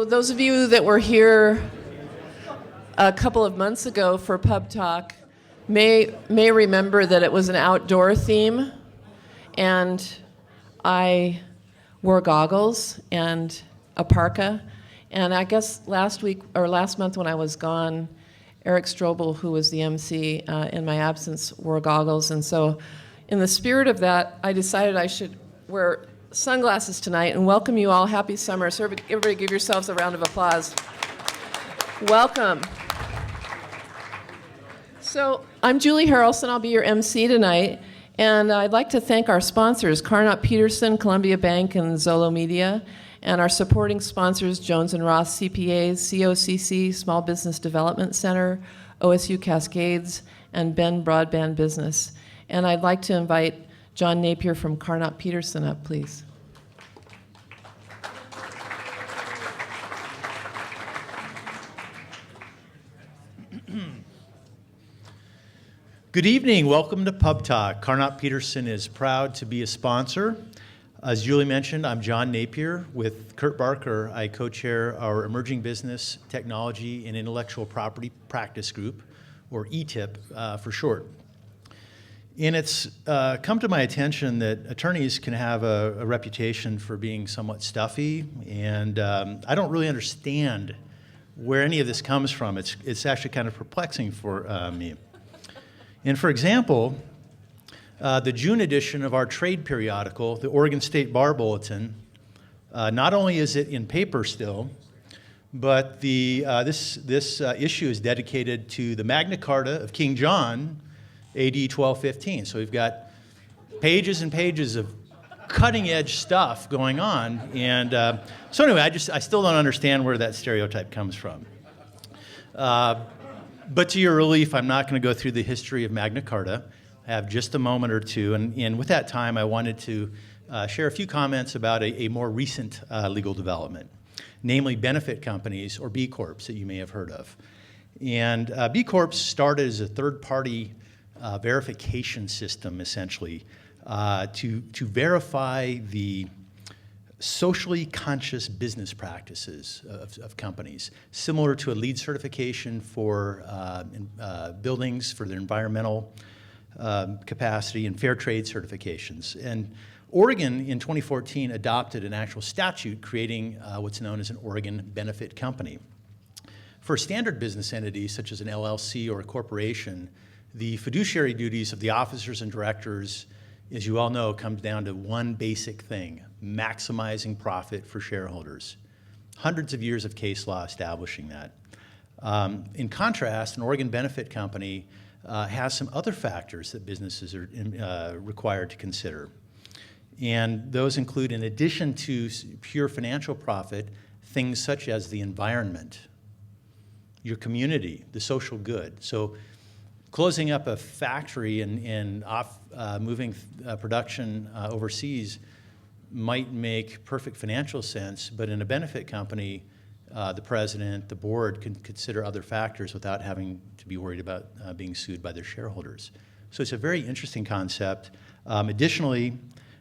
So those of you that were here a couple of months ago for PubTalk may remember that it was an outdoor theme, and I wore goggles and a parka. And I guess last month when I was gone, Eric Strobel, who was the MC in my absence, wore goggles. And so in the spirit of that, I decided I should wear sunglasses tonight and welcome you all. Happy summer. So everybody give yourselves a round of applause. Welcome. So I'm Julie Harrelson. I'll be your MC tonight. And I'd like to thank our sponsors, Carnot Peterson, Columbia Bank, and Zolo Media, and our supporting sponsors, Jones & Ross CPAs, COCC, Small Business Development Center, OSU Cascades, and Ben Broadband Business. And I'd like to invite John Napier from Carnot Peterson up, please. Good evening. Welcome to PubTalk. Carnot Peterson is proud to be a sponsor. As Julie mentioned, I'm John Napier. With Kurt Barker, I co-chair our Emerging Business, Technology, and Intellectual Property Practice Group, or ETIP for short. And it's come to my attention that attorneys can have a reputation for being somewhat stuffy, and I don't really understand where any of this comes from. It's actually kind of perplexing for me. And for example, the June edition of our trade periodical, the Oregon State Bar Bulletin, not only is it in paper still, but this issue is dedicated to the Magna Carta of King John, AD 1215. So we've got pages and pages of cutting-edge stuff going on. And so anyway, I still don't understand where that stereotype comes from. But to your relief, I'm not going to go through the history of Magna Carta. I have just a moment or two. And with that time, I wanted to share a few comments about a more recent legal development, namely benefit companies, or B Corps, that you may have heard of. And B Corps started as a third-party verification system, essentially, to verify the socially conscious business practices of companies, similar to a LEED certification for buildings for their environmental capacity and fair trade certifications. And Oregon in 2014 adopted an actual statute creating what's known as an Oregon benefit company. For standard business entities such as an LLC or a corporation, the fiduciary duties of the officers and directors, as you all know, comes down to one basic thing: maximizing profit for shareholders. Hundreds of years of case law establishing that. In contrast, an Oregon benefit company has some other factors that businesses are required to consider. And those include, in addition to pure financial profit, things such as the environment, your community, the social good. So closing up a factory and moving production overseas might make perfect financial sense, but in a benefit company, the president, the board can consider other factors without having to be worried about being sued by their shareholders. So it's a very interesting concept. Additionally,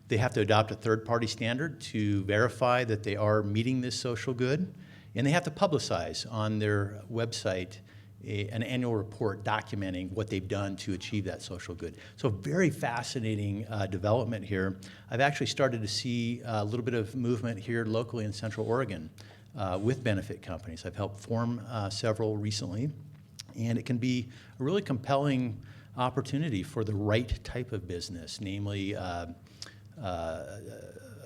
they have to adopt a third-party standard to verify that they are meeting this social good, and they have to publicize on their website an annual report documenting what they've done to achieve that social good. So very fascinating development here. I've actually started to see a little bit of movement here locally in Central Oregon with benefit companies. I've helped form several recently, and it can be a really compelling opportunity for the right type of business, namely a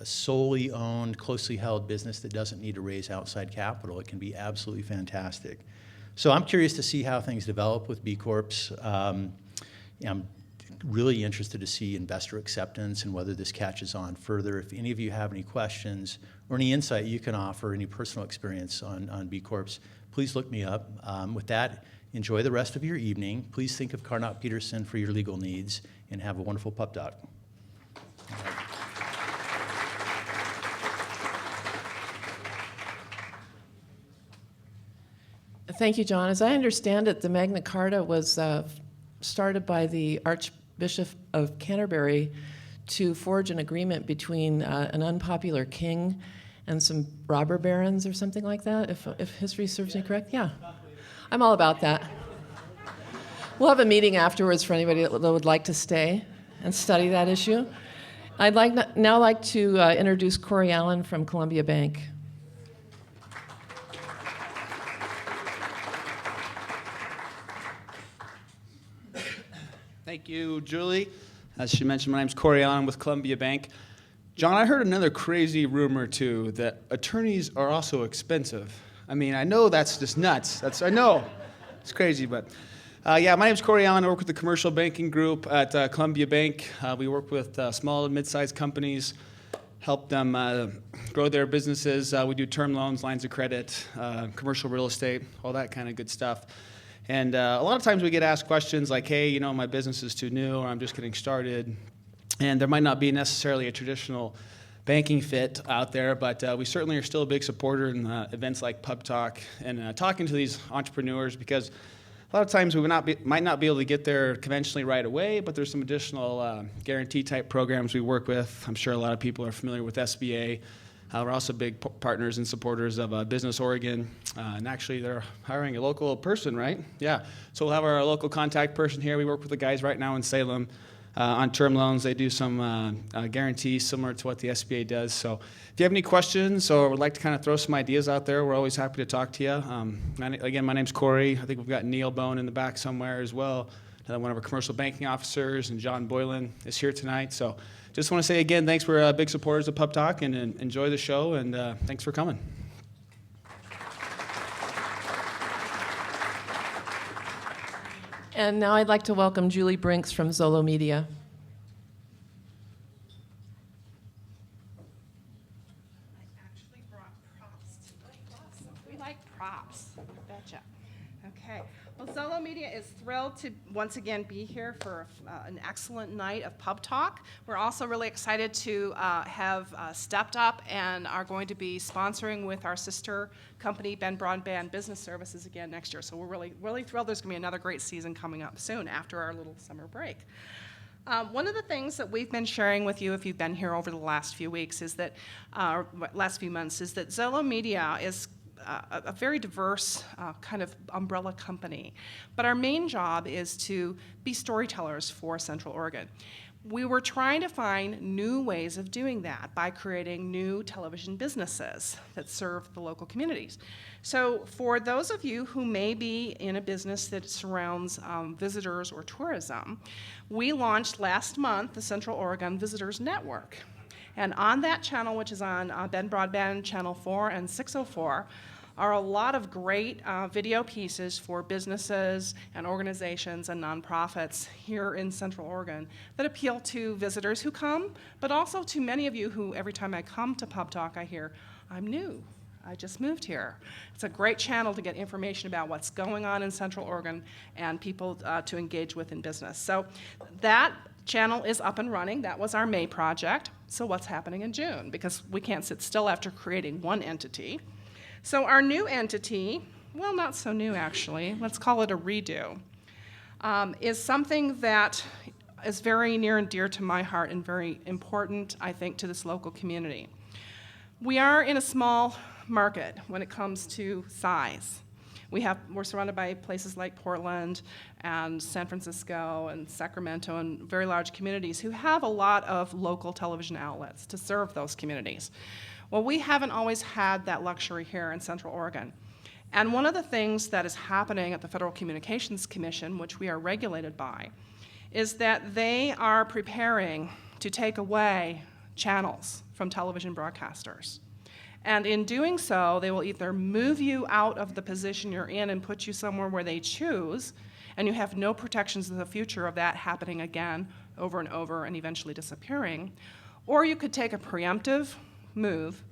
solely owned, closely held business that doesn't need to raise outside capital. It can be absolutely fantastic. So I'm curious to see how things develop with B Corps. I'm really interested to see investor acceptance and whether this catches on further. If any of you have any questions or any insight you can offer, any personal experience on B Corps, please look me up. With that, enjoy the rest of your evening. Please think of Carnot Peterson for your legal needs, and have a wonderful PubTalk. Thank you, John. As I understand it, the Magna Carta was started by the Archbishop of Canterbury to forge an agreement between an unpopular king and some robber barons or something like that, if history serves me correct. Yeah, I'm all about that. We'll have a meeting afterwards for anybody that would like to stay and study that issue. I'd now like to introduce Corey Allen from Columbia Bank. Thank you, Julie. As she mentioned, my name's Corey Allen with Columbia Bank. John, I heard another crazy rumor, too, that attorneys are also expensive. I mean, I know that's just nuts. I know. It's crazy, but... yeah, my name's Corey Allen. I work with the commercial banking group at Columbia Bank. We work with small and mid-sized companies, help them grow their businesses. We do term loans, lines of credit, commercial real estate, all that kind of good stuff. And a lot of times we get asked questions like, hey, you know, my business is too new, or I'm just getting started. And there might not be necessarily a traditional banking fit out there, but we certainly are still a big supporter in events like PubTalk and talking to these entrepreneurs, because a lot of times we might not be able to get there conventionally right away, but there's some additional guarantee type programs we work with. I'm sure a lot of people are familiar with SBA. We're also big partners and supporters of Business Oregon, and actually they're hiring a local person, right? Yeah, so we'll have our local contact person here. We work with the guys right now in Salem on term loans. They do some guarantees similar to what the SBA does. So if you have any questions or would like to kind of throw some ideas out there, we're always happy to talk to you. Again, my name's Corey. I think we've got Neil Bone in the back somewhere as well, one of our commercial banking officers, and John Boylan is here tonight. So just want to say again, thanks for big supporters of PubTalk, and enjoy the show, and thanks for coming. And now I'd like to welcome Julie Brinks from Zolo Media. I actually brought props tonight. We like props. Betcha. Okay. Well, Zolo Media is thrilled to once again be here for an excellent night of PubTalk. We're also really excited to have stepped up and are going to be sponsoring with our sister company, Ben Broadband Business Services, again next year. So we're really thrilled. There's going to be another great season coming up soon after our little summer break. One of the things that we've been sharing with you, if you've been here over the last few weeks, is that last few months, is that Zolo Media is a very diverse kind of umbrella company. But our main job is to be storytellers for Central Oregon. We were trying to find new ways of doing that by creating new television businesses that serve the local communities. So for those of you who may be in a business that surrounds visitors or tourism, we launched last month the Central Oregon Visitors Network. And on that channel, which is on Ben Broadband Channel 4 and 604, are a lot of great video pieces for businesses and organizations and nonprofits here in Central Oregon that appeal to visitors who come, but also to many of you who every time I come to PubTalk I hear, I'm new, I just moved here. It's a great channel to get information about what's going on in Central Oregon and people to engage with in business. So that channel is up and running. That was our May project. So what's happening in June? Because we can't sit still after creating one entity. So our new entity, well, not so new actually, let's call it a redo, is something that is very near and dear to my heart and very important, I think, to this local community. We are in a small market when it comes to size. We're surrounded by places like Portland and San Francisco and Sacramento and very large communities who have a lot of local television outlets to serve those communities. Well, we haven't always had that luxury here in Central Oregon. And one of the things that is happening at the Federal Communications Commission, which we are regulated by, is that they are preparing to take away channels from television broadcasters. And in doing so, they will either move you out of the position you're in and put you somewhere where they choose, and you have no protections in the future of that happening again over and over and eventually disappearing, or you could take a preemptive move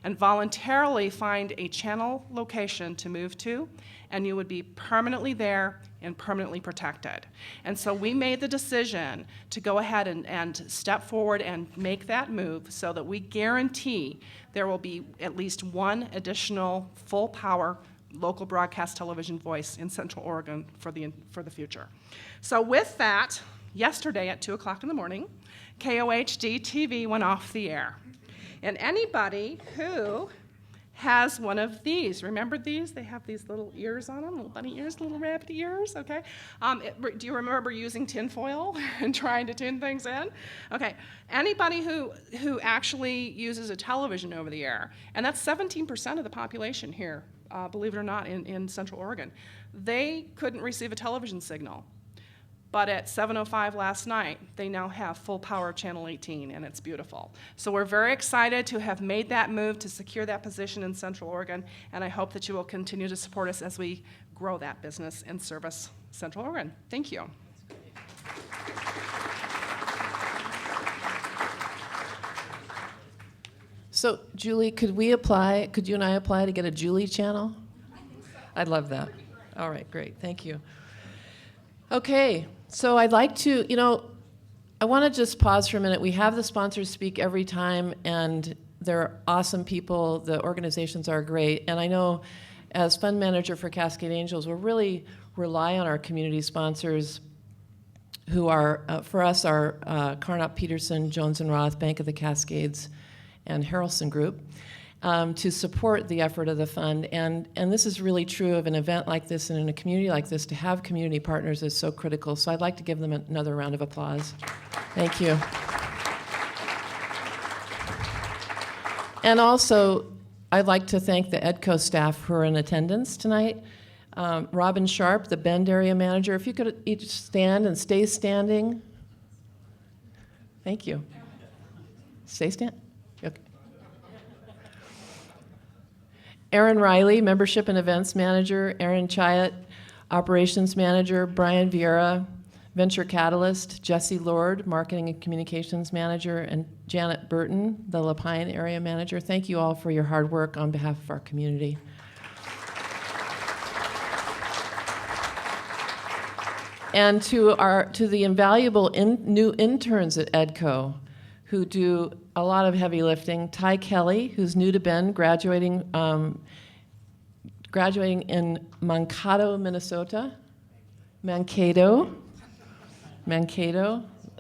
and voluntarily find a channel location to move to, and you would be permanently there and permanently protected. And so we made the decision to go ahead and step forward and make that move so that we guarantee there will be at least one additional full power local broadcast television voice in Central Oregon for the future. So with that, yesterday at 2 o'clock in the morning, KOHD TV went off the air. And anybody who has one of these. Remember these? They have these little ears on them, little bunny ears, little rabbit ears, okay? Do you remember using tinfoil and trying to tune things in? Okay, anybody who actually uses a television over the air, and that's 17% of the population here, believe it or not, in Central Oregon, they couldn't receive a television signal. But at 7:05 last night, they now have full power Channel 18, and it's beautiful. So we're very excited to have made that move to secure that position in Central Oregon, and I hope that you will continue to support us as we grow that business and service Central Oregon. Thank you. So, Julie, could you and I apply to get a Julie channel? I'd love that. All right, great. Thank you. Okay, so I'd like to, I want to just pause for a minute. We have the sponsors speak every time, and they're awesome people. The organizations are great. And I know as fund manager for Cascade Angels, we'll really rely on our community sponsors who are, for us, are Carnop Peterson, Jones and Roth, Bank of the Cascades, and Harrelson Group, to support the effort of the fund. And this is really true of an event like this and in a community like this. To have community partners is so critical. So I'd like to give them another round of applause. Thank you. And also, I'd like to thank the EDCO staff who are in attendance tonight. Robin Sharp, the Bend area manager. If you could each stand and stay standing. Thank you. Stay standing. Okay. Aaron Riley, Membership and Events Manager, Aaron Chiat, Operations Manager, Brian Vieira, Venture Catalyst, Jesse Lord, Marketing and Communications Manager, and Janet Burton, the Lapine Area Manager. Thank you all for your hard work on behalf of our community. And to the invaluable new interns at EDCO, who do a lot of heavy lifting. Ty Kelly, who's new to Bend, graduating in Mankato, Minnesota. Mankato,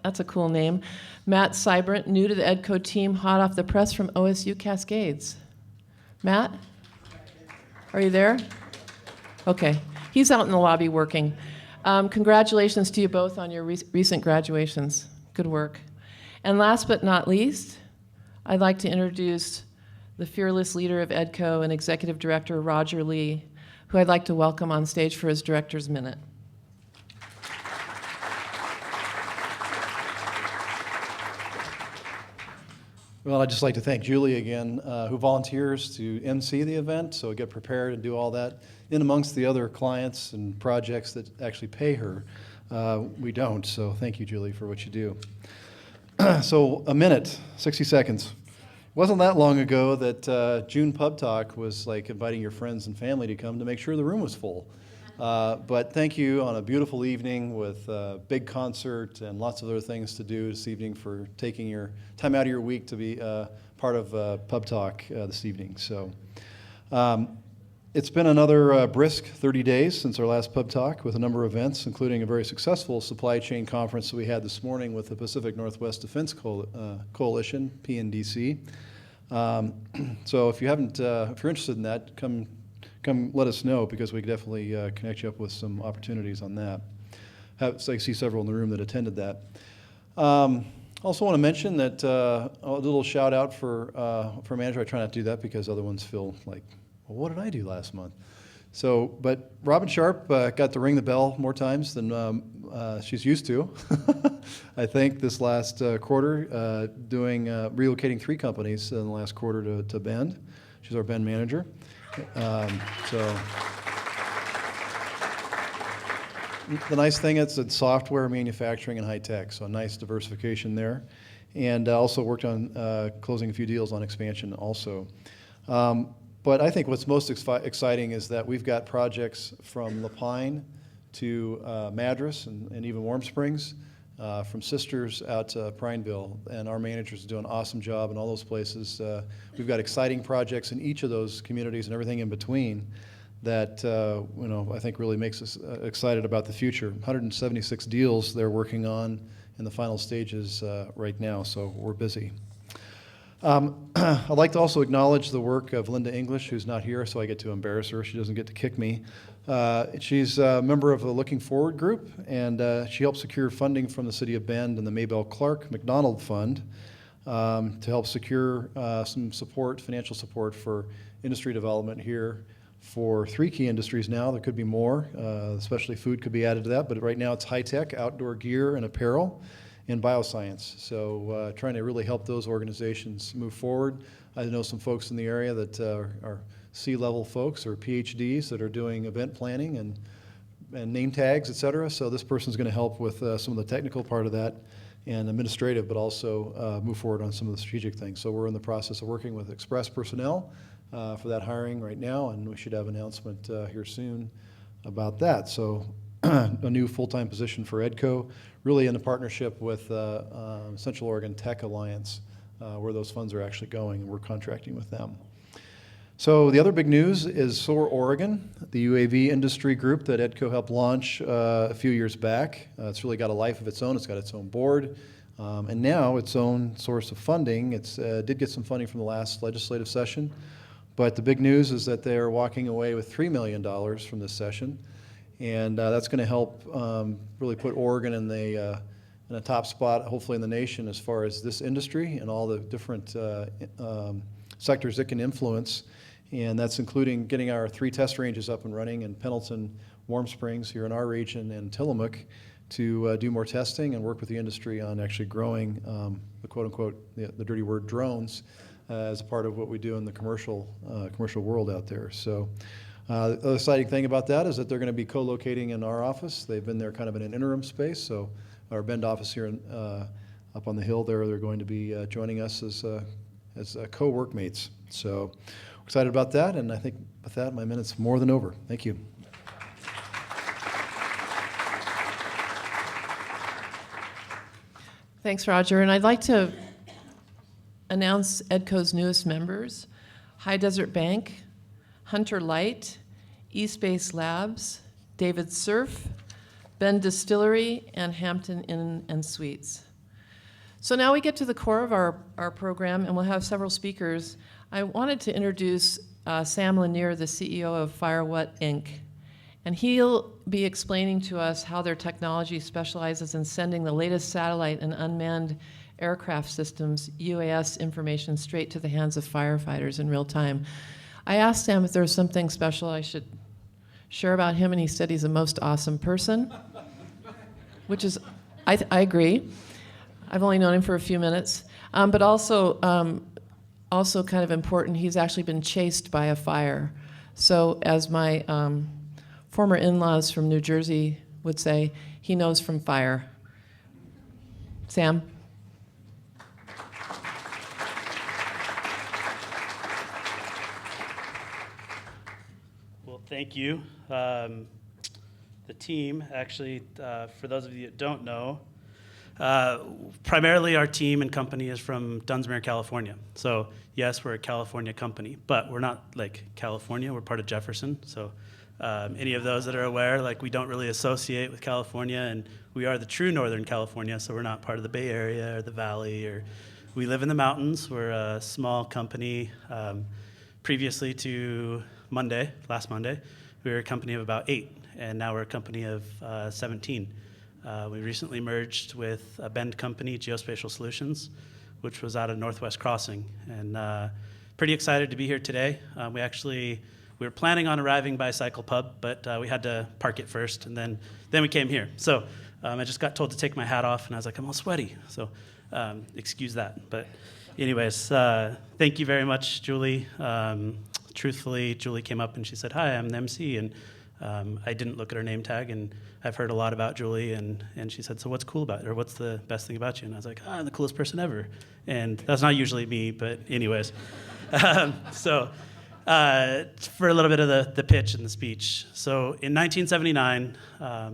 that's a cool name. Matt Seibert, new to the EDCO team, hot off the press from OSU Cascades. Matt, are you there? Okay, he's out in the lobby working. Congratulations to you both on your recent graduations. Good work. And last but not least, I'd like to introduce the fearless leader of EDCO and Executive Director Roger Lee, who I'd like to welcome on stage for his Director's Minute. Well, I'd just like to thank Julie again, who volunteers to MC the event, so get prepared and do all that. In amongst the other clients and projects that actually pay her, we don't, so thank you, Julie, for what you do. So a minute, 60 seconds. It wasn't that long ago that June PubTalk was like inviting your friends and family to come to make sure the room was full. But thank you on a beautiful evening with a big concert and lots of other things to do this evening for taking your time out of your week to be part of PubTalk this evening. So it's been another brisk 30 days since our last PubTalk with a number of events, including a very successful supply chain conference that we had this morning with the Pacific Northwest Defense Coalition, PNDC. So if you're interested in that, come let us know, because we could definitely connect you up with some opportunities on that. So I see several in the room that attended that. Also want to mention that a little shout out for manager. I try not to do that because other ones feel like, well, what did I do last month? So, but Robin Sharp got to ring the bell more times than she's used to. I think this last quarter, doing relocating 3 companies in the last quarter to Bend. She's our Bend manager. So the nice thing is it's software, manufacturing, and high tech, so a nice diversification there. And also worked on closing a few deals on expansion also. But I think what's most exciting is that we've got projects from Lapine to Madras and even Warm Springs, from Sisters out to Prineville, and our managers are doing an awesome job in all those places. We've got exciting projects in each of those communities and everything in between that I think really makes us excited about the future. 176 deals they're working on in the final stages right now, so we're busy. I'd like to also acknowledge the work of Linda English, who's not here, so I get to embarrass her. She doesn't get to kick me. She's a member of the Looking Forward group, and she helped secure funding from the City of Bend and the Maybelle Clark McDonald Fund to help secure some support, financial support for industry development here for 3 key industries now. There could be more, especially food could be added to that, but right now it's high-tech, outdoor gear and apparel, and bioscience. So trying to really help those organizations move forward. I know some folks in the area that are C-level folks or PhDs that are doing event planning and name tags, et cetera. So this person's going to help with some of the technical part of that and administrative, but also move forward on some of the strategic things. So we're in the process of working with Express personnel for that hiring right now, and we should have an announcement here soon about that. So a new full-time position for EDCO, really in a partnership with Central Oregon Tech Alliance, where those funds are actually going, and we're contracting with them. So the other big news is SOAR Oregon, the UAV industry group that EDCO helped launch a few years back. It's really got a life of its own. It's got its own board, and now its own source of funding. It did get some funding from the last legislative session, but the big news is that they're walking away with $3 million from this session, and that's going to help really put Oregon in a top spot, hopefully in the nation, as far as this industry and all the different sectors it can influence. And that's including getting our 3 test ranges up and running in Pendleton, Warm Springs here in our region, and Tillamook to do more testing and work with the industry on actually growing the quote-unquote, the dirty word, drones as a part of what we do in the commercial world out there. So the other exciting thing about that is that they're going to be co-locating in our office. They've been there kind of in an interim space. So our Bend office here up on the hill there, they're going to be joining us as co-workmates. So excited about that, and I think with that, my minute's more than over. Thank you. Thanks, Roger. And I'd like to announce EDCO's newest members: High Desert Bank, Hunter Light, East Base Labs, David Surf, Bend Distillery, and Hampton Inn and Suites. So now we get to the core of our program, and we'll have several speakers. I wanted to introduce Sam Lanier, the CEO of FireWhat, Inc., and he'll be explaining to us how their technology specializes in sending the latest satellite and unmanned aircraft systems, UAS information, straight to the hands of firefighters in real time. I asked Sam if there was something special I should share about him, and he said he's a most awesome person, which is, I agree. I've only known him for a few minutes, but also kind of important, he's actually been chased by a fire. So as my former in-laws from New Jersey would say, he knows from fire. Sam? Well, thank you. The team, actually, for those of you that don't know, primarily our team and company is from Dunsmuir, California. So yes, we're a California company, but we're not like California, we're part of Jefferson. So any of those that are aware, like we don't really associate with California, and we are the true Northern California, so we're not part of the Bay Area or the Valley, or we live in the mountains. We're a small company. Previously to last Monday, we were a company of about 8, and now we're a company of 17. We recently merged with a Bend company, Geospatial Solutions, which was out of Northwest Crossing, and pretty excited to be here today. We were planning on arriving by Cycle Pub, but we had to park it first, and then we came here. So I just got told to take my hat off, and I was like, I'm all sweaty, so excuse that. But anyways, thank you very much, Julie. Truthfully, Julie came up and she said, hi, I'm the MC, and I didn't look at her name tag, and I've heard a lot about Julie, and she said, so what's cool about it, or what's the best thing about you? And I was like, I'm the coolest person ever. And that's not usually me, but anyways. So for a little bit of the pitch and the speech. So in 1979,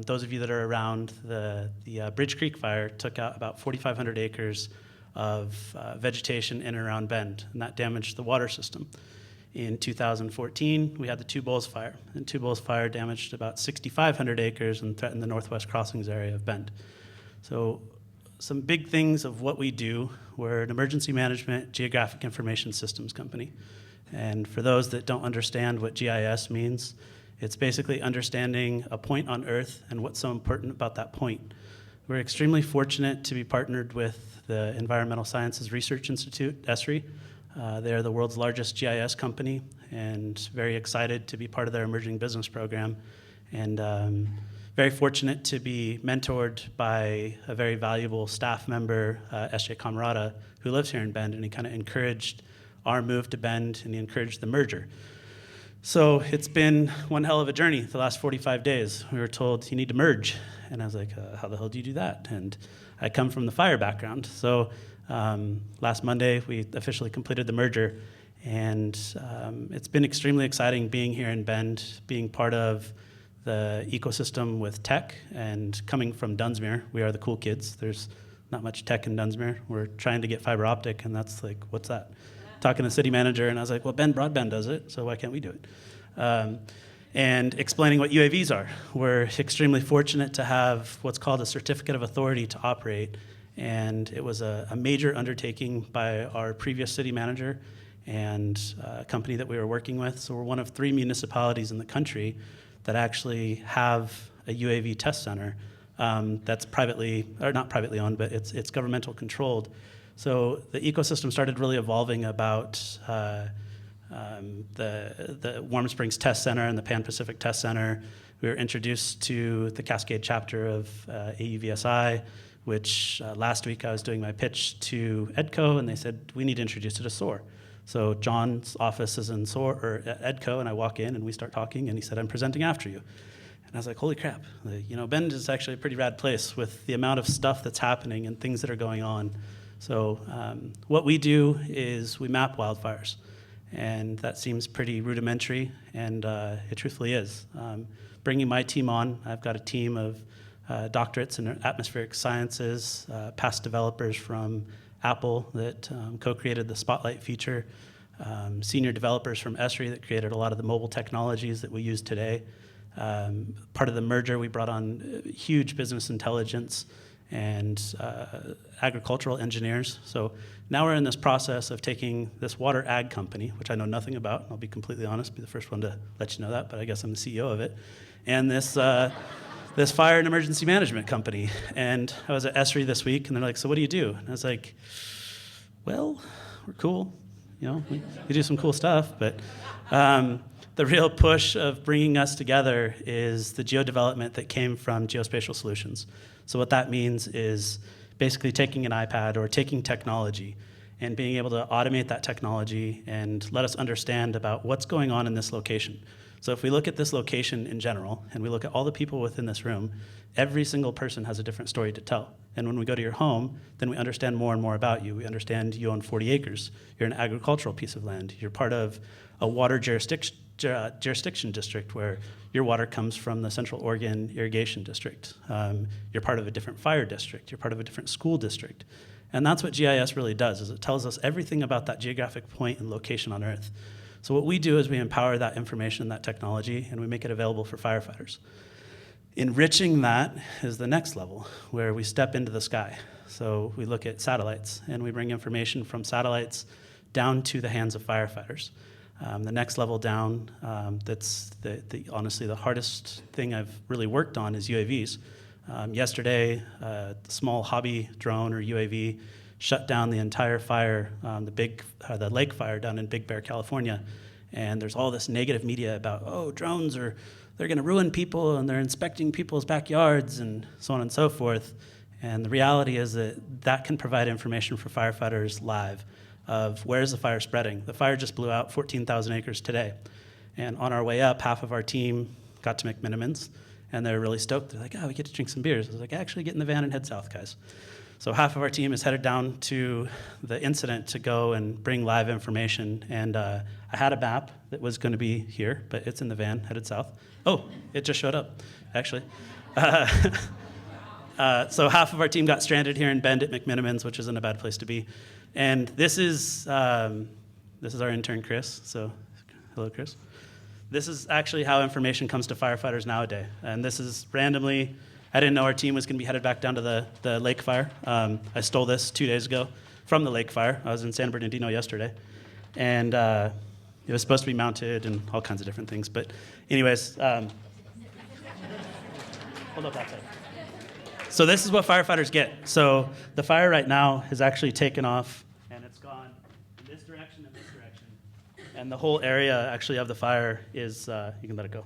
those of you that are around, the Bridge Creek fire took out about 4,500 acres of vegetation in and around Bend, and that damaged the water system. In 2014, we had the Two Bulls fire, and Two Bulls fire damaged about 6,500 acres and threatened the Northwest Crossings area of Bend. So some big things of what we do. We're an emergency management geographic information systems company. And for those that don't understand what GIS means, it's basically understanding a point on Earth and what's so important about that point. We're extremely fortunate to be partnered with the Environmental Sciences Research Institute, ESRI. They're the world's largest GIS company, and very excited to be part of their emerging business program. And very fortunate to be mentored by a very valuable staff member, S.J. Camarada, who lives here in Bend, and he kind of encouraged our move to Bend, and he encouraged the merger. So it's been one hell of a journey the last 45 days. We were told, you need to merge. And I was like, how the hell do you do that? And I come from the fire background. So last Monday, we officially completed the merger. And it's been extremely exciting being here in Bend, being part of the ecosystem with tech, and coming from Dunsmuir. We are the cool kids. There's not much tech in Dunsmuir. We're trying to get fiber optic, and that's like, what's that? Talking to the city manager, and I was like, well, Bend Broadband does it, so why can't we do it? And explaining what UAVs are. We're extremely fortunate to have what's called a certificate of authority to operate, and it was a major undertaking by our previous city manager and a company that we were working with. So we're one of 3 municipalities in the country that actually have a UAV test center that's privately, or not privately owned, but it's governmental controlled. So the ecosystem started really evolving about the Warm Springs Test Center and the Pan-Pacific Test Center. We were introduced to the Cascade chapter of AUVSI, which last week I was doing my pitch to EDCO, and they said, we need to introduce it to SOAR. So John's office is in SOAR, or EDCO, and I walk in and we start talking, and he said, I'm presenting after you. And I was like, holy crap. Bend is actually a pretty rad place with the amount of stuff that's happening and things that are going on. So what we do is we map wildfires, and that seems pretty rudimentary, and it truthfully is. Bringing my team on, I've got a team of doctorates in atmospheric sciences, past developers from Apple that co-created the Spotlight feature, senior developers from ESRI that created a lot of the mobile technologies that we use today. Part of the merger, we brought on huge business intelligence and agricultural engineers. So now we're in this process of taking this water ag company, which I know nothing about, I'll be completely honest, be the first one to let you know that, but I guess I'm the CEO of it, and this fire and emergency management company. And I was at ESRI this week, and they're like, so what do you do? And I was like, well, we're cool. We do some cool stuff, but the real push of bringing us together is the geo-development that came from geospatial solutions. So what that means is basically taking an iPad or taking technology and being able to automate that technology and let us understand about what's going on in this location. So if we look at this location in general, and we look at all the people within this room, every single person has a different story to tell. And when we go to your home, then we understand more and more about you. We understand you own 40 acres. You're an agricultural piece of land. You're part of a water jurisdiction district where your water comes from the Central Oregon Irrigation District. You're part of a different fire district. You're part of a different school district. And that's what GIS really does, is it tells us everything about that geographic point and location on Earth. So what we do is we empower that information, that technology, and we make it available for firefighters. Enriching that is the next level, where we step into the sky. So we look at satellites, and we bring information from satellites down to the hands of firefighters. The next level down, that's honestly the hardest thing I've really worked on is UAVs. Yesterday, the small hobby drone or UAV shut down the entire fire, the lake fire down in Big Bear, California. And there's all this negative media about, drones they're gonna ruin people, and they're inspecting people's backyards, and so on and so forth. And the reality is that can provide information for firefighters live of where's the fire spreading. The fire just blew out 14,000 acres today. And on our way up, half of our team got to McMinimans, and they're really stoked. They're like, we get to drink some beers. I was like, actually get in the van and head south, guys. So half of our team is headed down to the incident to go and bring live information. And I had a map that was going to be here, but it's in the van, headed south. Oh, it just showed up, actually. So half of our team got stranded here in Bend at McMinimans, which isn't a bad place to be. And this is our intern, Chris. So hello, Chris. This is actually how information comes to firefighters nowadays. And this is randomly I didn't know our team was going to be headed back down to the lake fire. I stole this 2 days ago from the lake fire. I was in San Bernardino yesterday, and it was supposed to be mounted and all kinds of different things. But anyways, hold up that side. So this is what firefighters get. So the fire right now has actually taken off, and it's gone in this direction and this direction. And the whole area actually of the fire is, you can let it go,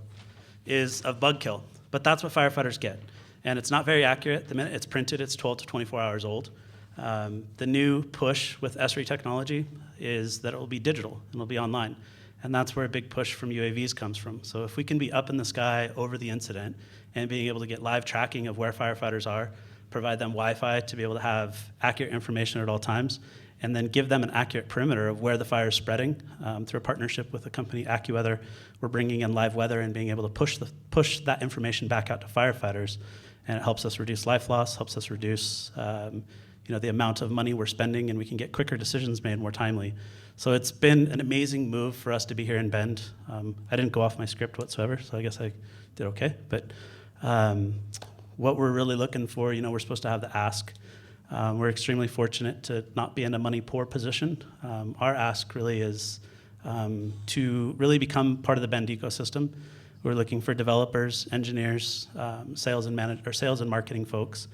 is of bug kill. But that's what firefighters get. And it's not very accurate. The minute it's printed, it's 12 to 24 hours old. The new push with SRE technology is that it will be digital and it'll be online. And that's where a big push from UAVs comes from. So if we can be up in the sky over the incident and being able to get live tracking of where firefighters are, provide them Wi-Fi to be able to have accurate information at all times, and then give them an accurate perimeter of where the fire is spreading. Through a partnership with the company AccuWeather, we're bringing in live weather and being able to push that information back out to firefighters. And it helps us reduce life loss, helps us reduce the amount of money we're spending, and we can get quicker decisions made more timely. So it's been an amazing move for us to be here in Bend. I didn't go off my script whatsoever, so I guess I did okay. But what we're really looking for, we're supposed to have the ask. We're extremely fortunate to not be in a money-poor position. Our ask really is to really become part of the Bend ecosystem. We're looking for developers, engineers, sales and marketing folks,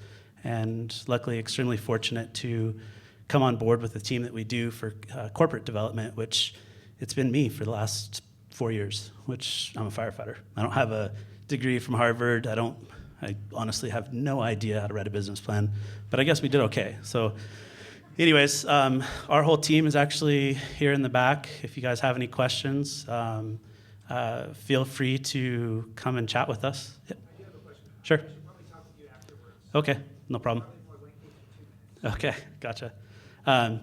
and luckily extremely fortunate to come on board with the team that we do for corporate development, which it's been me for the last 4 years, which I'm a firefighter. I don't have a degree from Harvard. I honestly have no idea how to write a business plan, but I guess we did okay. So anyways, our whole team is actually here in the back. If you guys have any questions, feel free to come and chat with us. Yeah. I do have a question. Sure. I should probably talk to you afterwards. Okay, no problem. Probably more lengthy than 2 minutes. Okay, gotcha.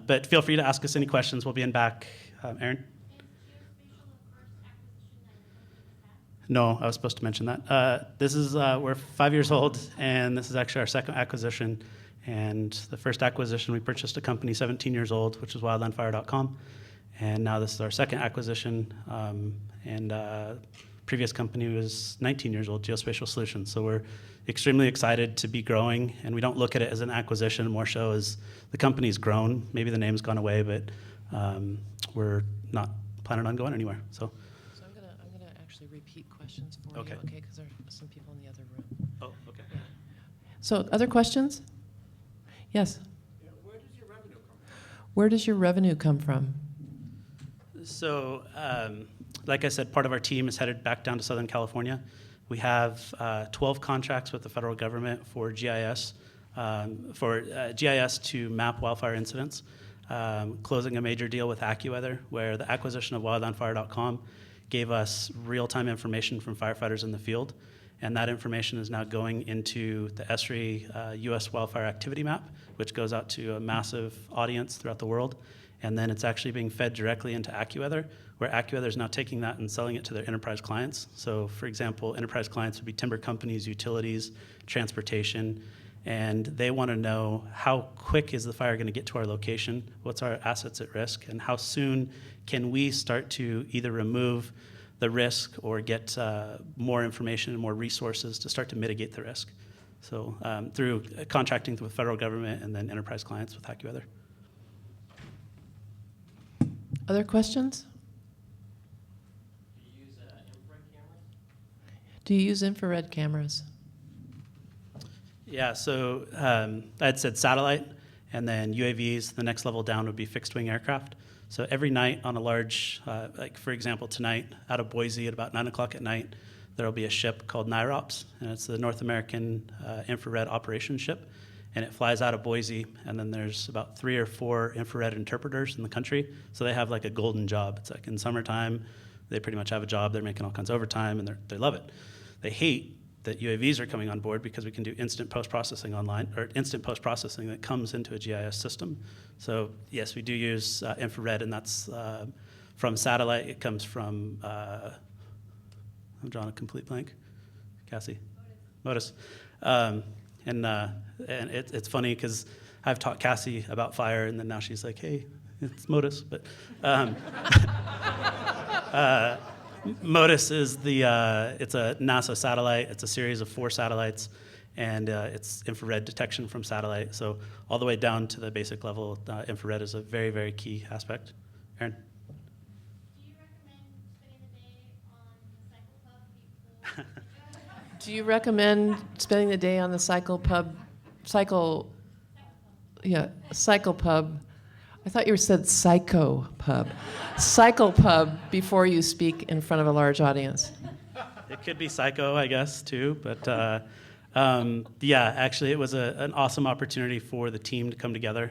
But feel free to ask us any questions. We'll be in back. Aaron? No, I was supposed to mention that. This is, we're 5 years old, and this is actually our second acquisition. And the first acquisition, we purchased a company 17 years old, which is wildlandfire.com. And now this is our second acquisition. Previous company was 19 years old, Geospatial Solutions. So we're extremely excited to be growing, and we don't look at it as an acquisition, more so as the company's grown. Maybe the name's gone away, but we're not planning on going anywhere. So I'm gonna actually repeat questions for Okay. you, okay? Because there are some people in the other room. Oh, okay. So, other questions? Yes. Yeah, where does your revenue come from? Where does your revenue come from? So, like I said, part of our team is headed back down to Southern California. We have 12 contracts with the federal government for GIS, to map wildfire incidents. Closing a major deal with AccuWeather, where the acquisition of wildlandfire.com gave us real-time information from firefighters in the field, and that information is now going into the SRE U.S. Wildfire Activity Map, which goes out to a massive audience throughout the world, and then it's actually being fed directly into AccuWeather, where AccuWeather is now taking that and selling it to their enterprise clients. So, for example, enterprise clients would be timber companies, utilities, transportation, and they want to know how quick is the fire going to get to our location, what's our assets at risk, and how soon can we start to either remove the risk or get more information and more resources to start to mitigate the risk. So through contracting with federal government and then enterprise clients with AccuWeather. Other questions? Do you use infrared cameras? Do you use infrared cameras? Yeah, so I had said satellite, and then UAVs. The next level down would be fixed-wing aircraft. So every night on a large, like for example tonight, out of Boise at about 9 o'clock at night, there will be a ship called NIROPS, and it's the North American Infrared Operations Ship, and it flies out of Boise, and then there's about 3 or 4 infrared interpreters in the country, so they have like a golden job. It's like in summertime, they pretty much have a job, they're making all kinds of overtime, and they love it. They hate that UAVs are coming on board because we can do instant post-processing online, or instant post-processing that comes into a GIS system. So yes, we do use infrared, and that's from satellite. It comes from, I'm drawing a complete blank. Cassie? Modus. And it's funny because I've taught Cassie about fire, and then now she's like, hey, it's Modus. But Modus is it's a NASA satellite. It's a series of 4 satellites, and it's infrared detection from satellite. So all the way down to the basic level, infrared is a very, very key aspect. Aaron? Do you recommend spending the day on the Cycle Pub? I thought you said Psycho Pub. Cycle Pub before you speak in front of a large audience. It could be psycho, I guess, too. But yeah, actually, it was an awesome opportunity for the team to come together.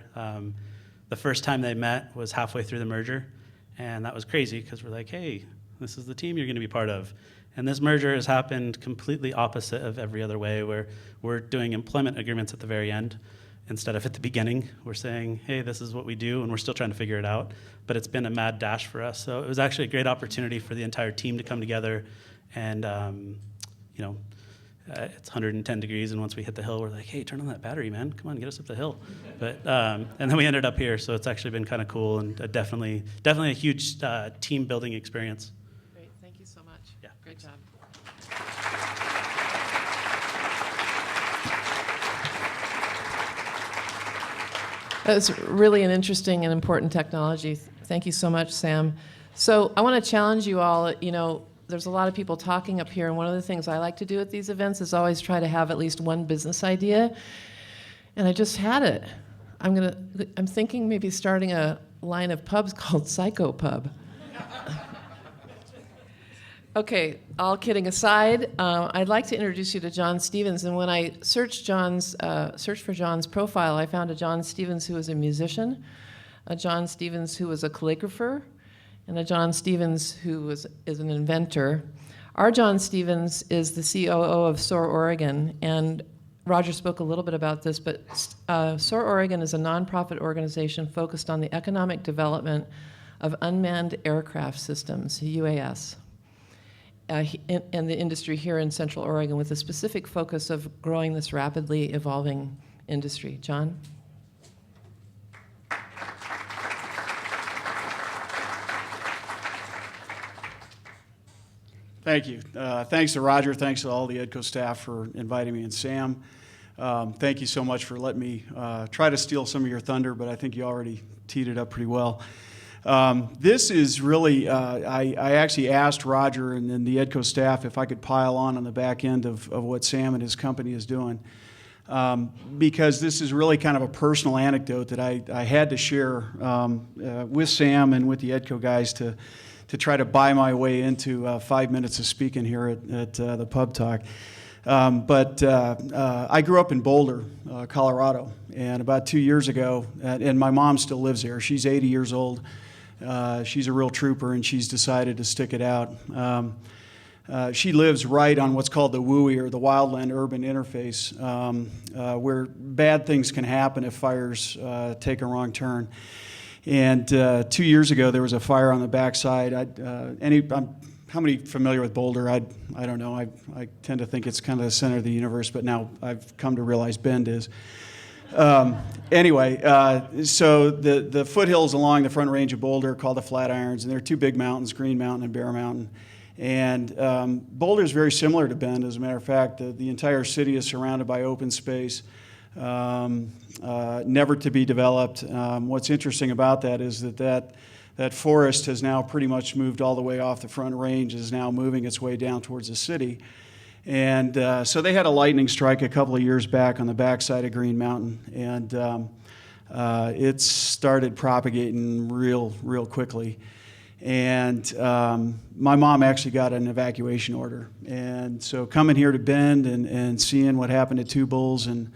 The first time they met was halfway through the merger, and that was crazy because we're like, hey, this is the team you're going to be part of. And this merger has happened completely opposite of every other way, where we're doing employment agreements at the very end instead of at the beginning. We're saying, hey, this is what we do, and we're still trying to figure it out. But it's been a mad dash for us. So it was actually a great opportunity for the entire team to come together. And, it's 110 degrees, and once we hit the hill, we're like, hey, turn on that battery, man. Come on, get us up the hill. But and then we ended up here, so it's actually been kind of cool and definitely a huge team-building experience. Great, thank you so much. Yeah, Great thanks. job. That's really an interesting and important technology. Thank you so much, Sam. So I want to challenge you all. There's a lot of people talking up here, and one of the things I like to do at these events is always try to have at least one business idea. And I just had it. I'm thinking maybe starting a line of pubs called Psycho Pub. Okay, all kidding aside, I'd like to introduce you to John Stevens. And when I searched for John's profile, I found a John Stevens who was a musician, a John Stevens who was a calligrapher, and a John Stevens who is an inventor. Our John Stevens is the COO of SOAR Oregon, and Roger spoke a little bit about this, but SOAR Oregon is a nonprofit organization focused on the economic development of unmanned aircraft systems, UAS, in the industry here in Central Oregon, with a specific focus of growing this rapidly evolving industry. John? Thank you. Thanks to Roger. Thanks to all the EDCO staff for inviting me, and Sam. Thank you so much for letting me try to steal some of your thunder, but I think you already teed it up pretty well. This is really, I actually asked Roger and then the EDCO staff if I could pile on the back end of what Sam and his company is doing, because this is really kind of a personal anecdote that I had to share with Sam and with the EDCO guys to try to buy my way into 5 minutes of speaking here at the PubTalk. But I grew up in Boulder, Colorado, and about 2 years ago, and my mom still lives there. She's 80 years old. She's a real trooper, and she's decided to stick it out. She lives right on what's called the WUI, or the wildland-urban interface, where bad things can happen if fires take a wrong turn. And 2 years ago, there was a fire on the backside. How many familiar with Boulder? I don't know. I tend to think it's kind of the center of the universe, but now I've come to realize Bend is. Anyway, so the foothills along the Front Range of Boulder are called the Flatirons, and there are two big mountains, Green Mountain and Bear Mountain. And Boulder is very similar to Bend. As a matter of fact, the entire city is surrounded by open space. Never to be developed. What's interesting about that is that forest has now pretty much moved all the way off the Front Range, is now moving its way down towards the city. And so they had a lightning strike a couple of years back on the backside of Green Mountain, and it started propagating real quickly. And my mom actually got an evacuation order. And so coming here to Bend and seeing what happened to Two Bulls, and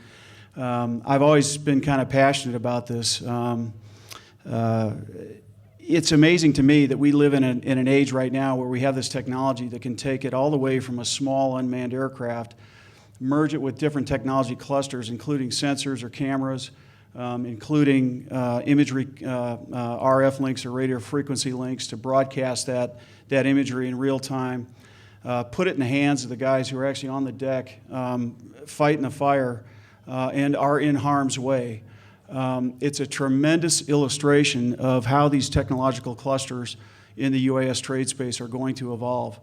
I've always been kind of passionate about this. It's amazing to me that we live in an age right now where we have this technology that can take it all the way from a small unmanned aircraft, merge it with different technology clusters, including sensors or cameras, including imagery, RF links or radio frequency links to broadcast that imagery in real time, put it in the hands of the guys who are actually on the deck fighting the fire and are in harm's way. It's a tremendous illustration of how these technological clusters in the UAS trade space are going to evolve.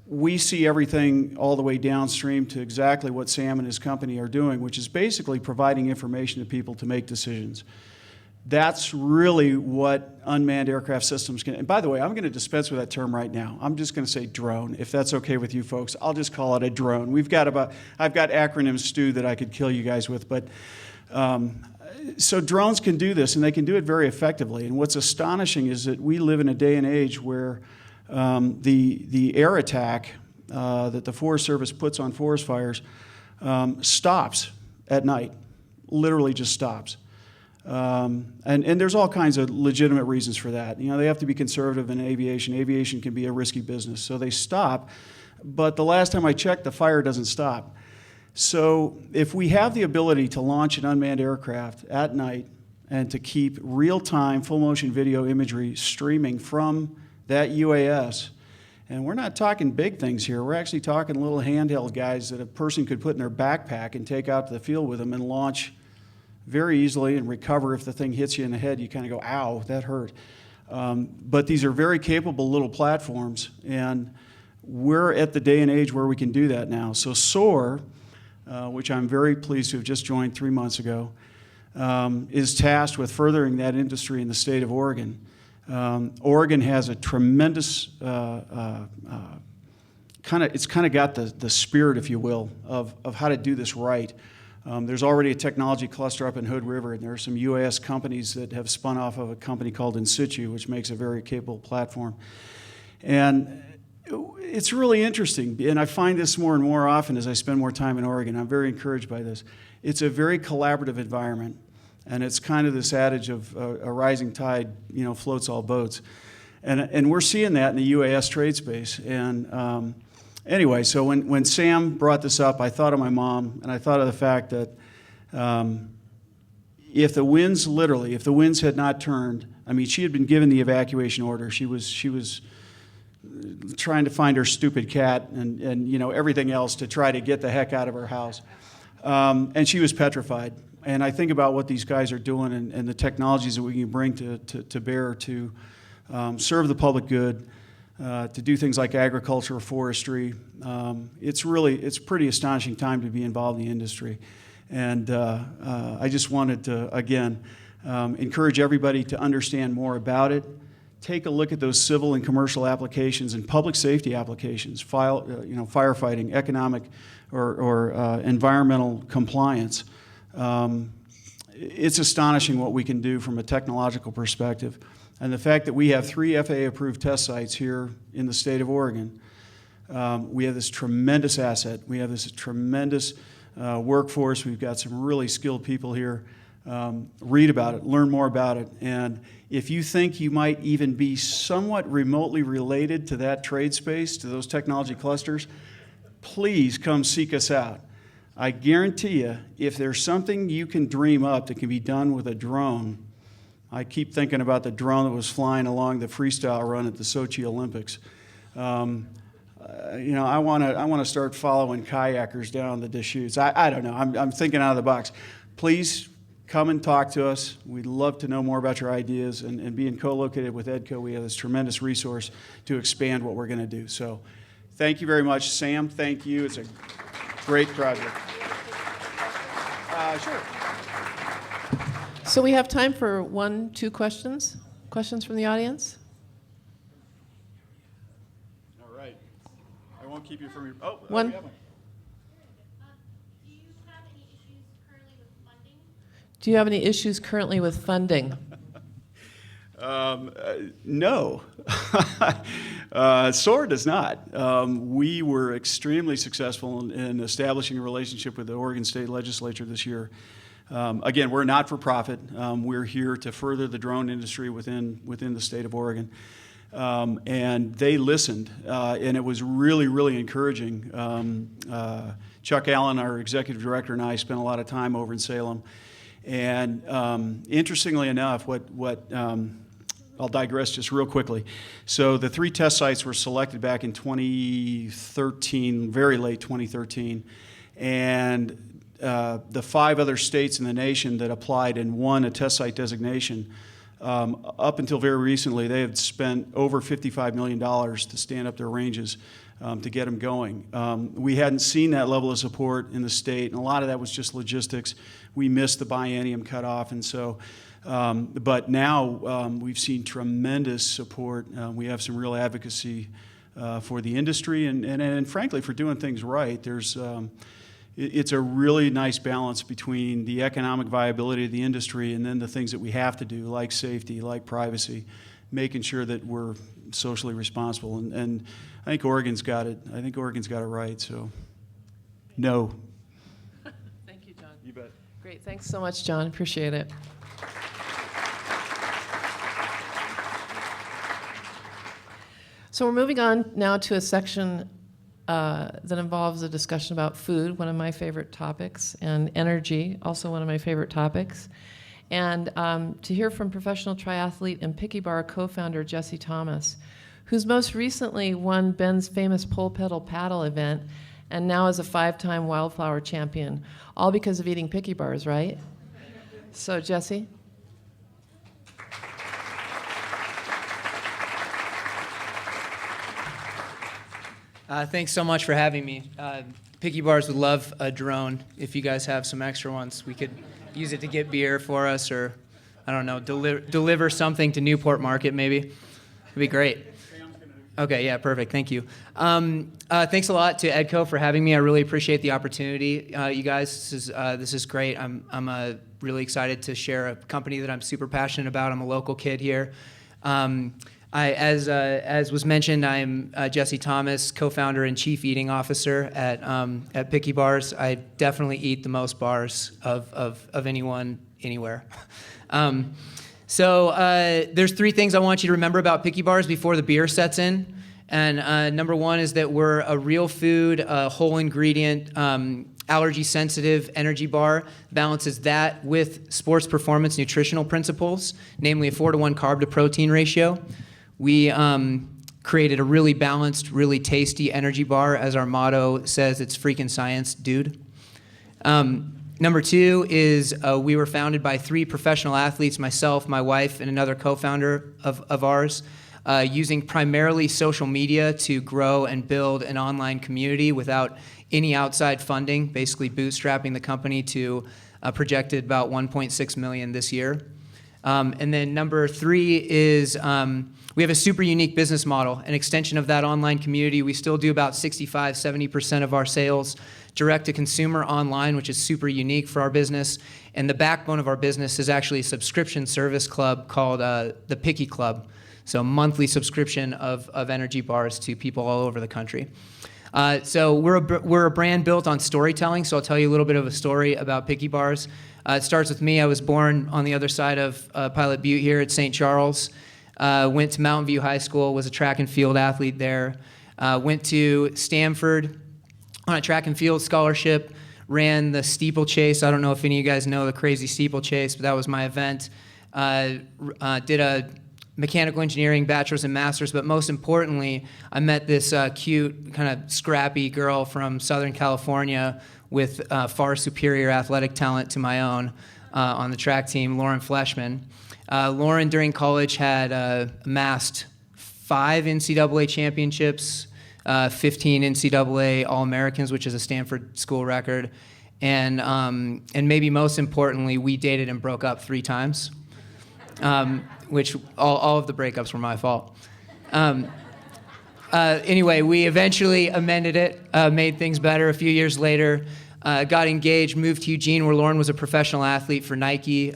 we see everything all the way downstream to exactly what Sam and his company are doing, which is basically providing information to people to make decisions. That's really what unmanned aircraft systems can. And by the way, I'm going to dispense with that term right now. I'm just going to say drone, if that's okay with you folks. I'll just call it a drone. I've got acronyms, Stu, that I could kill you guys with, but so drones can do this, and they can do it very effectively. And what's astonishing is that we live in a day and age where the air attack that the Forest Service puts on forest fires stops at night, literally just stops. And there's all kinds of legitimate reasons for that. You know, they have to be conservative in aviation. Aviation can be a risky business, so they stop. But the last time I checked, the fire doesn't stop. So if we have the ability to launch an unmanned aircraft at night and to keep real-time full-motion video imagery streaming from that UAS, and we're not talking big things here. We're actually talking little handheld guys that a person could put in their backpack and take out to the field with them and launch very easily and recover. If the thing hits you in the head, you kind of go, ow, that hurt. But these are very capable little platforms, and we're at the day and age where we can do that now. So SOAR, which I'm very pleased to have just joined 3 months ago, is tasked with furthering that industry in the state of Oregon. Oregon has a tremendous it's kind of got the spirit, if you will, of how to do this right. There's already a technology cluster up in Hood River, and there are some UAS companies that have spun off of a company called In Situ, which makes a very capable platform. And it's really interesting, and I find this more and more often as I spend more time in Oregon. I'm very encouraged by this. It's a very collaborative environment, and it's kind of this adage of a rising tide, you know, floats all boats. And we're seeing that in the UAS trade space. And anyway, so when Sam brought this up, I thought of my mom, and I thought of the fact that if the winds had not turned, I mean, she had been given the evacuation order. She was trying to find her stupid cat and you know, everything else to try to get the heck out of her house. And she was petrified. And I think about what these guys are doing and the technologies that we can bring to bear to serve the public good, to do things like agriculture or forestry. It's pretty astonishing time to be involved in the industry. And I just wanted to, again, encourage everybody to understand more about it. Take a look at those civil and commercial applications and public safety applications, firefighting, economic or environmental compliance. It's astonishing what we can do from a technological perspective. And the fact that we have 3 FAA-approved test sites here in the state of Oregon, we have this tremendous asset. We have this tremendous workforce. We've got some really skilled people here. Read about it, learn more about it. And if you think you might even be somewhat remotely related to that trade space, to those technology clusters, please come seek us out. I guarantee you, if there's something you can dream up that can be done with a drone, I keep thinking about the drone that was flying along the freestyle run at the Sochi Olympics. You know, I want to start following kayakers down the Deschutes. I don't know. I'm thinking out of the box. Please come and talk to us. We'd love to know more about your ideas. And being co-located with EDCO, we have this tremendous resource to expand what we're going to do. So thank you very much. Sam, thank you. It's a great project. Sure. So we have time for 1-2 questions. Questions from the audience? All right. I won't keep you from your. Oh, One. we have one. Do you have any issues currently with funding? No. SOAR does not. We were extremely successful in establishing a relationship with the Oregon State Legislature this year. Again, we're not for profit. We're here to further the drone industry within the state of Oregon. And they listened, and it was really, really encouraging. Chuck Allen, our executive director, and I spent a lot of time over in Salem. And interestingly enough, I'll digress just real quickly. So the 3 test sites were selected back in 2013, very late 2013. And the 5 other states in the nation that applied and won a test site designation Up until very recently, they had spent over $55 million to stand up their ranges to get them going. We hadn't seen that level of support in the state, and a lot of that was just logistics. We missed the biennium cutoff, and so, but now we've seen tremendous support. We have some real advocacy for the industry and frankly, for doing things right. It's a really nice balance between the economic viability of the industry and then the things that we have to do, like safety, like privacy, making sure that we're socially responsible. And I think Oregon's got it. I think Oregon's got it right. So, no. Thank you, John. You bet. Great. Thanks so much, John. Appreciate it. So we're moving on now to a section that involves a discussion about food, one of my favorite topics, and energy, also one of my favorite topics. And to hear from professional triathlete and Picky Bar co-founder Jesse Thomas, who's most recently won Ben's famous pole pedal paddle event and now is a 5-time wildflower champion, all because of eating Picky Bars, right? So, Jesse? Thanks so much for having me. Picky Bars would love a drone. If you guys have some extra ones, we could use it to get beer for us, or, I don't know, deliver something to Newport Market, maybe. It'd be great. Okay, yeah, perfect. Thank you. Thanks a lot to EDCO for having me. I really appreciate the opportunity, you guys. This is great. I'm really excited to share a company that I'm super passionate about. I'm a local kid here. As was mentioned, I'm Jesse Thomas, co-founder and chief eating officer at Picky Bars. I definitely eat the most bars of anyone anywhere. So there's 3 things I want you to remember about Picky Bars before the beer sets in. And number 1 is that we're a real food, whole ingredient, allergy-sensitive energy bar. Balances that with sports performance nutritional principles, namely a 4-to-1 carb-to-protein ratio. We created a really balanced, really tasty energy bar. As our motto says, it's freaking science, dude. Number 2 is we were founded by 3 professional athletes, myself, my wife, and another co-founder of ours, using primarily social media to grow and build an online community without any outside funding, basically bootstrapping the company to projected about $1.6 million this year. And then number 3 is we have a super unique business model, an extension of that online community. We still do about 65-70% of our sales direct to consumer online, which is super unique for our business. And the backbone of our business is actually a subscription service club called the Picky Club. So a monthly subscription of energy bars to people all over the country. So we're a brand built on storytelling. So I'll tell you a little bit of a story about Picky Bars. It starts with me. I was born on the other side of Pilot Butte here at St. Charles. Went to Mountain View High School, was a track and field athlete there. Went to Stanford on a track and field scholarship, ran the steeplechase. I don't know if any of you guys know the crazy steeplechase, but that was my event. Did a mechanical engineering bachelor's and master's, but most importantly, I met this cute, kind of scrappy girl from Southern California with far superior athletic talent to my own on the track team, Lauren Fleshman. Lauren, during college, had amassed 5 NCAA championships, 15 NCAA All-Americans, which is a Stanford school record, and maybe most importantly, we dated and broke up 3 times, which all of the breakups were my fault. Anyway, we eventually amended it, made things better a few years later. Got engaged, moved to Eugene, where Lauren was a professional athlete for Nike,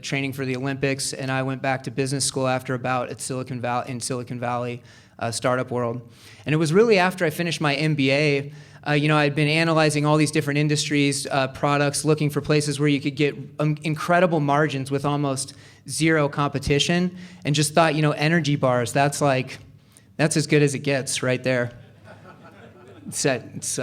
training for the Olympics, and I went back to business school after a bout at Silicon Valley, startup world. And it was really after I finished my MBA, I'd been analyzing all these different industries, products, looking for places where you could get incredible margins with almost zero competition, and just thought, energy bars, that's as good as it gets right there. It's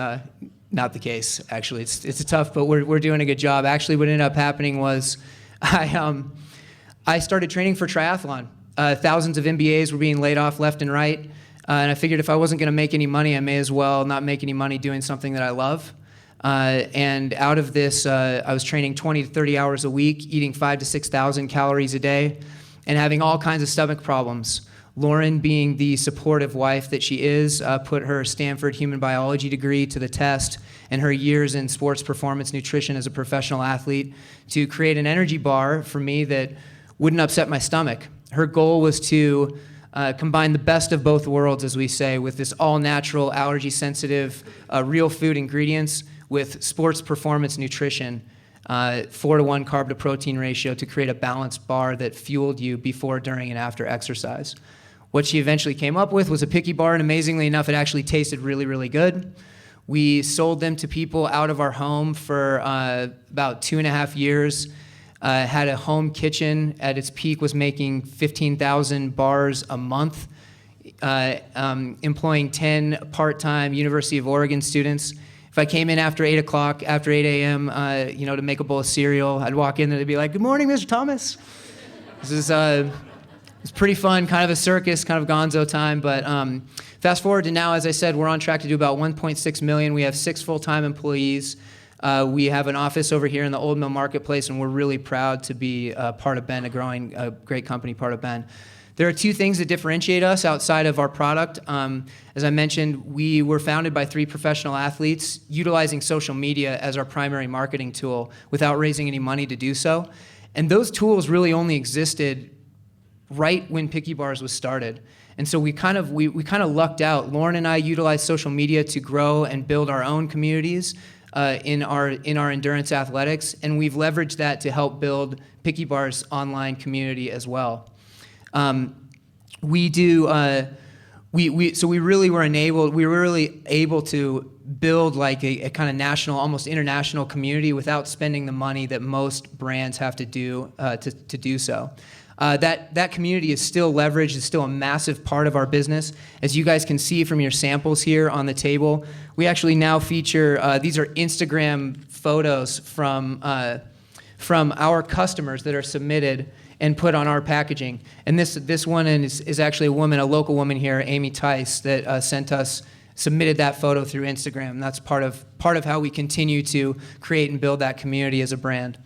not the case, actually. It's tough, but we're doing a good job. Actually, what ended up happening was I started training for triathlon. Thousands of MBAs were being laid off left and right, and I figured if I wasn't going to make any money, I may as well not make any money doing something that I love. And out of this, I was training 20 to 30 hours a week, eating 5,000 to 6,000 calories a day. and having all kinds of stomach problems. Lauren, being the supportive wife that she is, put her Stanford human biology degree to the test and her years in sports performance nutrition as a professional athlete to create an energy bar for me that wouldn't upset my stomach. Her goal was to combine the best of both worlds, as we say, with this all-natural, allergy-sensitive, real food ingredients with sports performance nutrition, 4-to-1 carb-to-protein ratio to create a balanced bar that fueled you before, during, and after exercise. What she eventually came up with was a picky bar, and amazingly enough, it actually tasted really, really good. We sold them to people out of our home for about 2.5 years. Had a home kitchen. At its peak was making 15,000 bars a month, employing 10 part-time University of Oregon students. If I came in after 8 o'clock, after 8 a.m., to make a bowl of cereal, I'd walk in and they'd be like, "Good morning, Mr. Thomas." This is it's pretty fun, kind of a circus, kind of gonzo time. But fast forward to now, as I said, we're on track to do about 1.6 million. We have 6 full-time employees. We have an office over here in the Old Mill Marketplace, and we're really proud to be part of Ben, a great company, part of Ben. There are 2 things that differentiate us outside of our product. As I mentioned, we were founded by 3 professional athletes utilizing social media as our primary marketing tool without raising any money to do so. And those tools really only existed right when Picky Bars was started. And so we kind of lucked out. Lauren and I utilized social media to grow and build our own communities in our endurance athletics, and we've leveraged that to help build Picky Bar's online community as well. We really were able to build like a kind of national, almost international community without spending the money that most brands have to do to do so. That community is still leveraged, is still a massive part of our business. As you guys can see from your samples here on the table, we actually now feature, these are Instagram photos from our customers that are submitted and put on our packaging. And this one is actually a local woman here, Amy Tice, that submitted that photo through Instagram. And that's part of how we continue to create and build that community as a brand.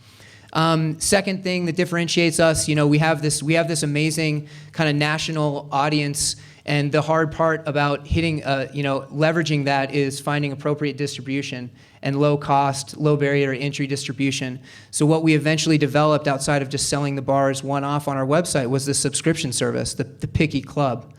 Second thing that differentiates us, we have this amazing kind of national audience, and the hard part about leveraging that is finding appropriate distribution and low cost, low barrier to entry distribution. So what we eventually developed outside of just selling the bars one-off on our website was the subscription service, the Picky Club.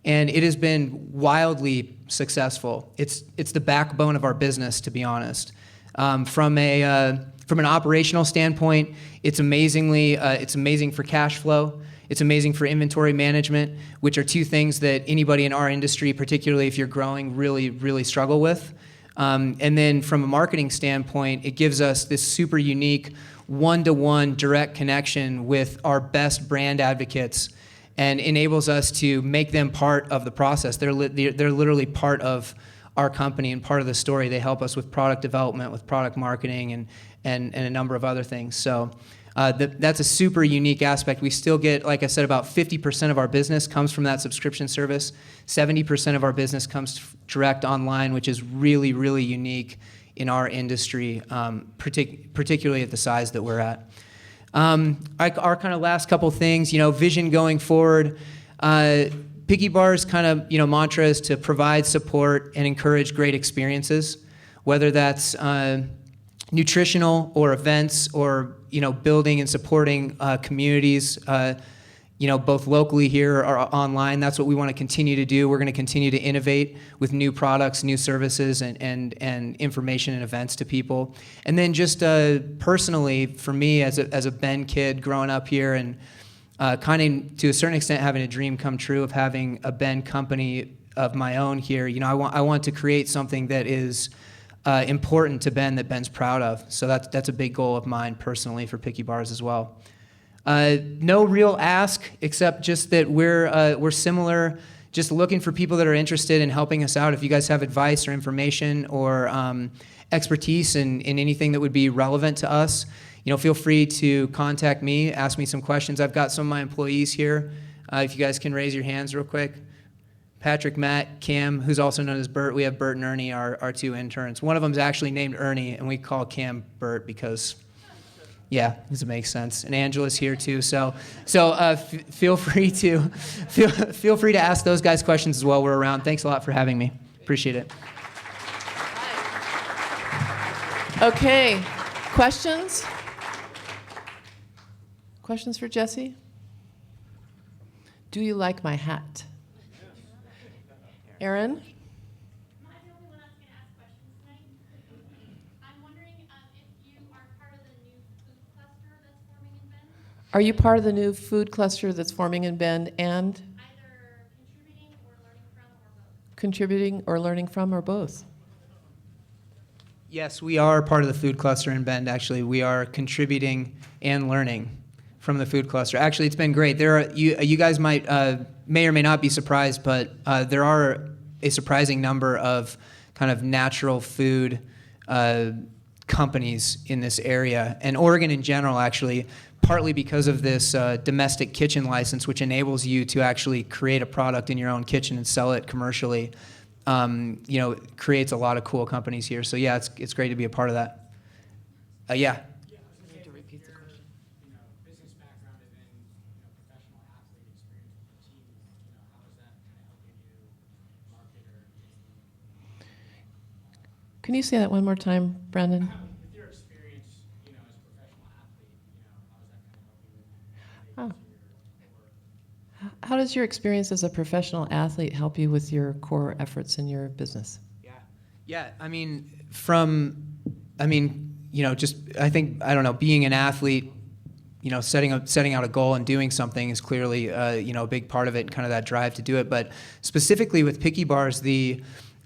And it has been wildly successful. It's the backbone of our business, to be honest. From an operational standpoint, it's amazing for cash flow. It's amazing for inventory management, which are 2 things that anybody in our industry, particularly if you're growing, really, really struggle with. And then from a marketing standpoint, it gives us this super unique one-to-one direct connection with our best brand advocates and enables us to make them part of the process. They're literally part of our company and part of the story. They help us with product development, with product marketing, and a number of other things. So that's a super unique aspect. We still get, like I said, about 50% of our business comes from that subscription service. 70% of our business comes direct online, which is really, really unique in our industry, particularly at the size that we're at. Our kind of last couple things, vision going forward. Picky Bar's kind of mantra is to provide support and encourage great experiences, whether that's nutritional or events or building and supporting communities, both locally here or online. That's what we want to continue to do. We're going to continue to innovate with new products, new services, and information and events to people. And then just personally, for me as a Ben kid growing up here and kind of to a certain extent having a dream come true of having a Ben company of my own here, I want to create something that is important to Ben, that Ben's proud of. So that's a big goal of mine personally for Picky Bars as well. No real ask except just that we're similar, just looking for people that are interested in helping us out. If you guys have advice or information or expertise in anything that would be relevant to us, feel free to contact me, ask me some questions. I've got some of my employees here. If you guys can raise your hands real quick. Patrick, Matt, Cam, who's also known as Bert. We have Bert and Ernie, our 2 interns. One of them's actually named Ernie, and we call Cam Bert because Yeah, does it make sense? And Angela's here too, so feel free to ask those guys questions as well. We're around. Thanks a lot for having me. Appreciate it. Okay, questions? Questions for Jesse? Do you like my hat? Aaron? Am I the only one that's going to ask questions tonight? I'm wondering if you are part of the new food cluster that's forming in Bend? Are you part of the new food cluster that's forming in Bend and Either contributing or learning from or both? contributing or learning from or both? Yes, we are part of the food cluster in Bend, actually. We are contributing and learning from the food cluster. Actually, it's been great. You guys may or may not be surprised, but there are a surprising number of kind of natural food companies in this area, and Oregon in general, actually, partly because of this domestic kitchen license, which enables you to actually create a product in your own kitchen and sell it commercially. It creates a lot of cool companies here. So yeah, it's great to be a part of that. Yeah. Business background and then, professional athlete experience with the team, how is that kind of helping you market or? Can you say that one more time, Brandon? With your experience, as a professional athlete, how is that kind of helping you? How does your experience as a professional athlete help you with your core efforts in your business? Yeah. Being an athlete, setting out a goal and doing something is clearly, a big part of it and kind of that drive to do it. But specifically with Picky Bars,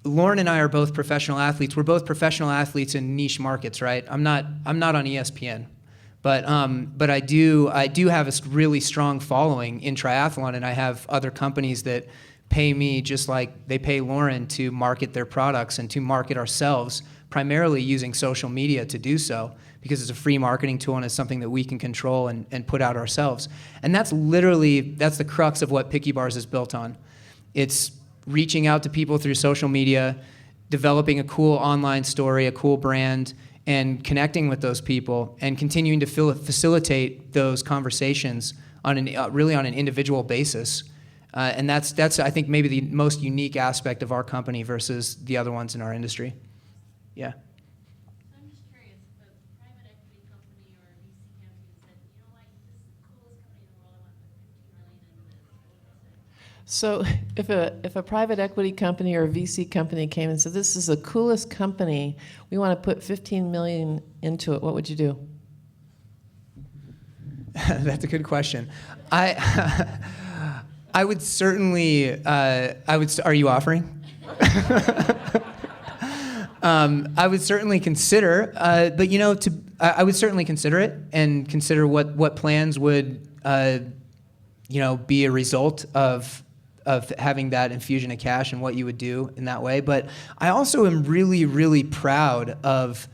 Lauren and I are both professional athletes. We're both professional athletes in niche markets, right? I'm not on ESPN. But I do have a really strong following in triathlon, and I have other companies that pay me just like they pay Lauren to market their products and to market ourselves, primarily using social media to do so, because it's a free marketing tool and it's something that we can control and put out ourselves. And that's the crux of what Picky Bars is built on. It's reaching out to people through social media, developing a cool online story, a cool brand, and connecting with those people and continuing to facilitate those conversations on an individual basis. And that's I think maybe the most unique aspect of our company versus the other ones in our industry. Yeah. So I'm just curious, if a private equity company or a VC company said, this is the coolest company in the world, I want to put $15 million into this, what would you say? So if a private equity company or a VC company came and said, this is the coolest company, we want to put $15 million into it, what would you do? That's a good question. I would certainly, are you offering? I would certainly consider, I would certainly consider it and consider what plans would, be a result of having that infusion of cash and what you would do in that way. But I also am really, really proud of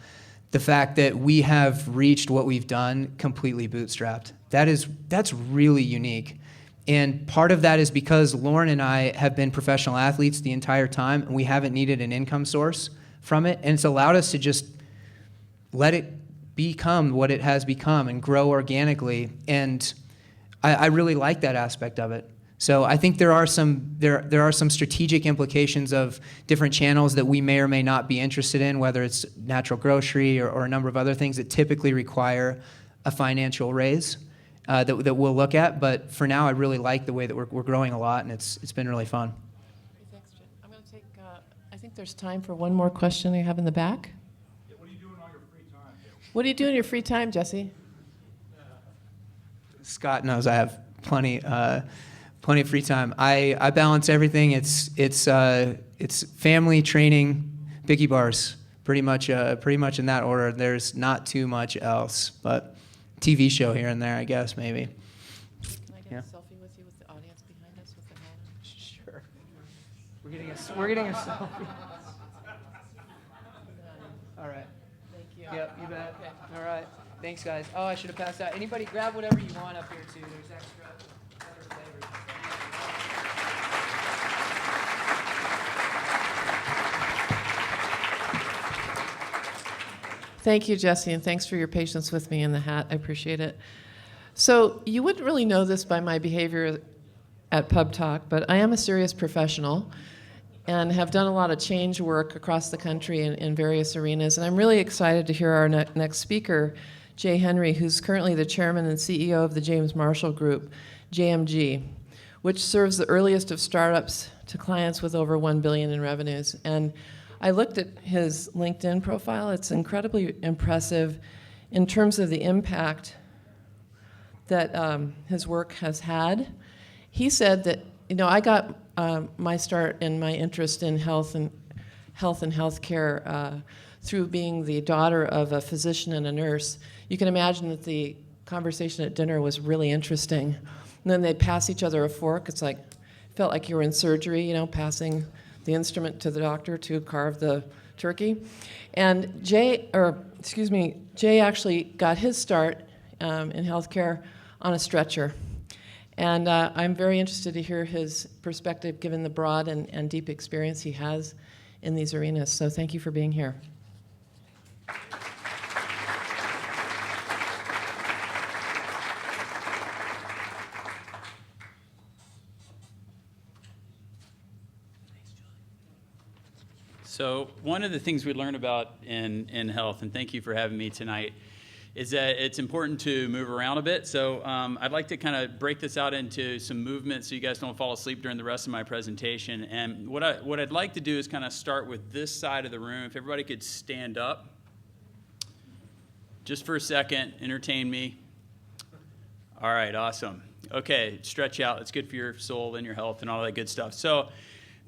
the fact that we have reached what we've done completely bootstrapped. That's really unique. And part of that is because Lauren and I have been professional athletes the entire time, and we haven't needed an income source from it. And it's allowed us to just let it become what it has become and grow organically. And I really like that aspect of it. So I think there are some strategic implications of different channels that we may or may not be interested in, whether it's natural grocery or a number of other things that typically require a financial raise. That we'll look at, but for now, I really like the way that we're growing a lot, and it's been really fun. Thanks, Jim. I'm going to take. I think there's time for one more question you have in the back. Yeah, what are you doing on your free time? What do you do in your free time, Jesse? Scott knows I have plenty of free time. I balance everything. It's family, training, Picky Bars, pretty much in that order. There's not too much else, but. TV show here and there, I guess, maybe. Can I get a selfie with you with the audience behind us with the hat on? Sure. We're getting a selfie. All right. Thank you. Yep, you bet. Okay. All right. Thanks, guys. Oh, I should have passed out. Anybody grab whatever you want up here, too. There's extra flavors. Thank you, Jesse, and thanks for your patience with me in the hat. I appreciate it. So you wouldn't really know this by my behavior at PubTalk, but I am a serious professional and have done a lot of change work across the country in various arenas. And I'm really excited to hear our next speaker, Jay Henry, who's currently the chairman and CEO of the James Marshall Group, JMG, which serves the earliest of startups to clients with over $1 billion in revenues. And I looked at his LinkedIn profile. It's incredibly impressive in terms of the impact that his work has had. He said that, I got my start and my interest in health and healthcare through being the daughter of a physician and a nurse. You can imagine that the conversation at dinner was really interesting. And then they'd pass each other a fork. It's like, felt like you were in surgery, passing the instrument to the doctor to carve the turkey. And Jay actually got his start in healthcare on a stretcher. And I'm very interested to hear his perspective given the broad and deep experience he has in these arenas. So thank you for being here. So one of the things we learn about in health, and thank you for having me tonight, is that it's important to move around a bit. So I'd like to kind of break this out into some movements so you guys don't fall asleep during the rest of my presentation. And what I'd like to do is kind of start with this side of the room. If everybody could stand up just for a second, entertain me. All right, awesome. Okay, stretch out. It's good for your soul and your health and all that good stuff. So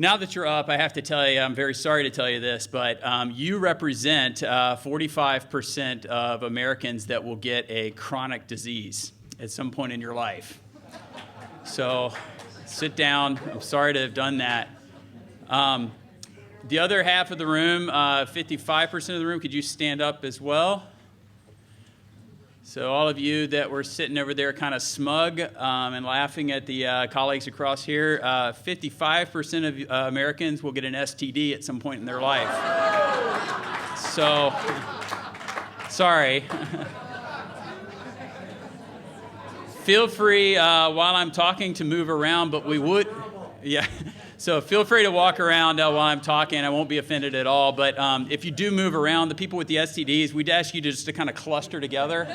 now that you're up, I have to tell you, I'm very sorry to tell you this, but you represent 45% of Americans that will get a chronic disease at some point in your life. So sit down. I'm sorry to have done that. The other half of the room, 55% of the room, could you stand up as well? So all of you that were sitting over there kind of smug and laughing at the colleagues across here, 55% of Americans will get an STD at some point in their life. So, sorry. Feel free while I'm talking to move around, but we would, yeah. So feel free to walk around while I'm talking. I won't be offended at all. But if you do move around, the people with the STDs, we'd ask you just to kind of cluster together.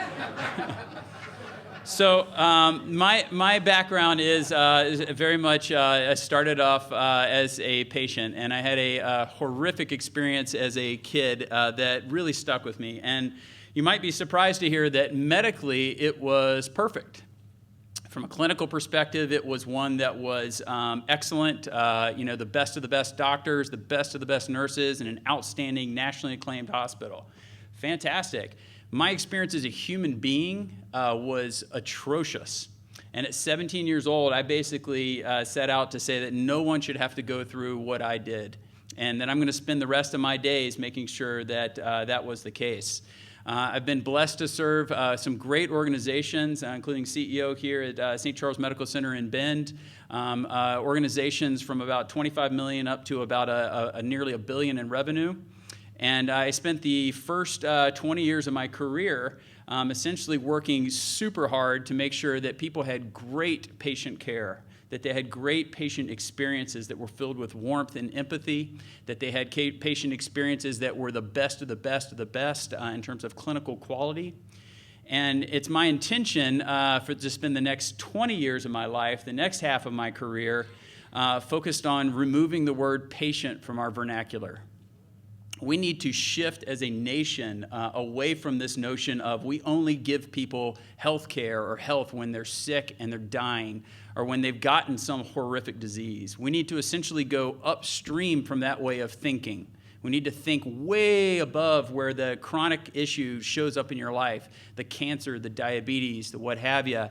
So my background is very much, I started off as a patient, and I had a horrific experience as a kid that really stuck with me. And you might be surprised to hear that medically it was perfect. From a clinical perspective, it was one that was excellent, the best of the best doctors, the best of the best nurses, and an outstanding nationally acclaimed hospital. Fantastic. My experience as a human being was atrocious. And at 17 years old, I basically set out to say that no one should have to go through what I did, and that I'm going to spend the rest of my days making sure that that was the case. I've been blessed to serve some great organizations, including CEO here at St. Charles Medical Center in Bend, organizations from about 25 million up to about nearly $1 billion in revenue. And I spent the first 20 years of my career essentially working super hard to make sure that people had great patient care, that they had great patient experiences that were filled with warmth and empathy, that they had patient experiences that were the best of the best of the best in terms of clinical quality. And it's my intention to spend the next 20 years of my life, the next half of my career, focused on removing the word patient from our vernacular. We need to shift as a nation away from this notion of we only give people health care or health when they're sick and they're dying or when they've gotten some horrific disease. We need to essentially go upstream from that way of thinking. We need to think way above where the chronic issue shows up in your life, the cancer, the diabetes, the what have you.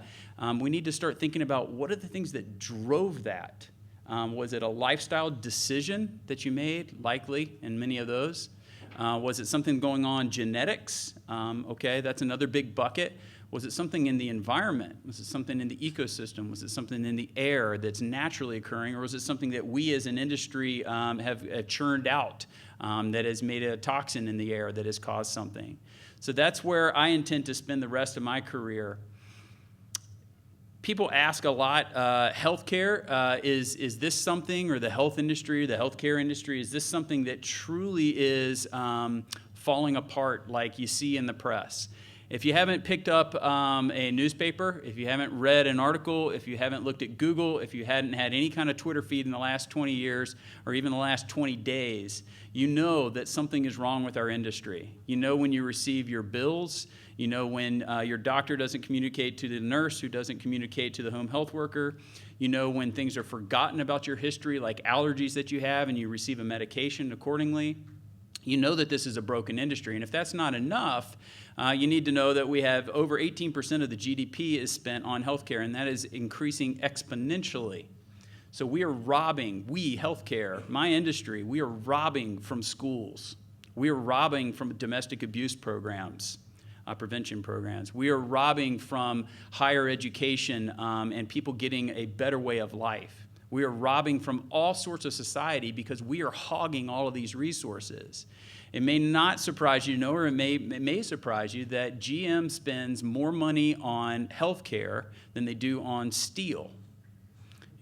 We need to start thinking about what are the things that drove that. Was it a lifestyle decision that you made? Likely, in many of those. Was it something going on genetics? Okay, that's another big bucket. Was it something in the environment? Was it something in the ecosystem? Was it something in the air that's naturally occurring? Or was it something that we as an industry have churned out that has made a toxin in the air that has caused something? So that's where I intend to spend the rest of my career. People ask a lot, healthcare, is this something, or the health industry, the healthcare industry, is this something that truly is falling apart like you see in the press? If you haven't picked up a newspaper, if you haven't read an article, if you haven't looked at Google, if you hadn't had any kind of Twitter feed in the last 20 years or even the last 20 days, you know that something is wrong with our industry. You know when you receive your bills, you know when your doctor doesn't communicate to the nurse who doesn't communicate to the home health worker. You know when things are forgotten about your history, like allergies that you have, and you receive a medication accordingly. You know that this is a broken industry. And if that's not enough, you need to know that we have over 18% of the GDP is spent on healthcare, and that is increasing exponentially. So we are robbing, healthcare, my industry, we are robbing from schools. We are robbing from domestic abuse programs, prevention programs. We are robbing from higher education and people getting a better way of life. We are robbing from all sorts of society because we are hogging all of these resources. It may not surprise you, or it may surprise you that GM spends more money on healthcare than they do on steel.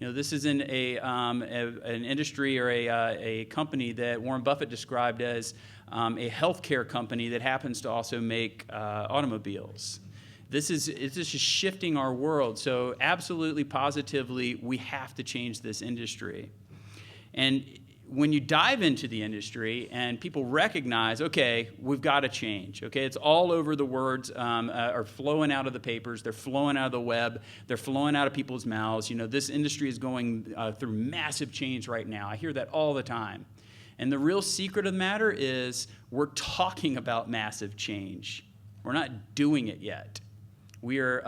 You know, this is in an industry or a company that Warren Buffett described as a healthcare company that happens to also make automobiles. This is shifting our world. So absolutely, positively, we have to change this industry. And when you dive into the industry and people recognize, okay, we've got to change. Okay, it's all over. The words are flowing out of the papers. They're flowing out of the web. They're flowing out of people's mouths. You know, this industry is going through massive change right now. I hear that all the time. And the real secret of the matter is we're talking about massive change. We're not doing it yet. We are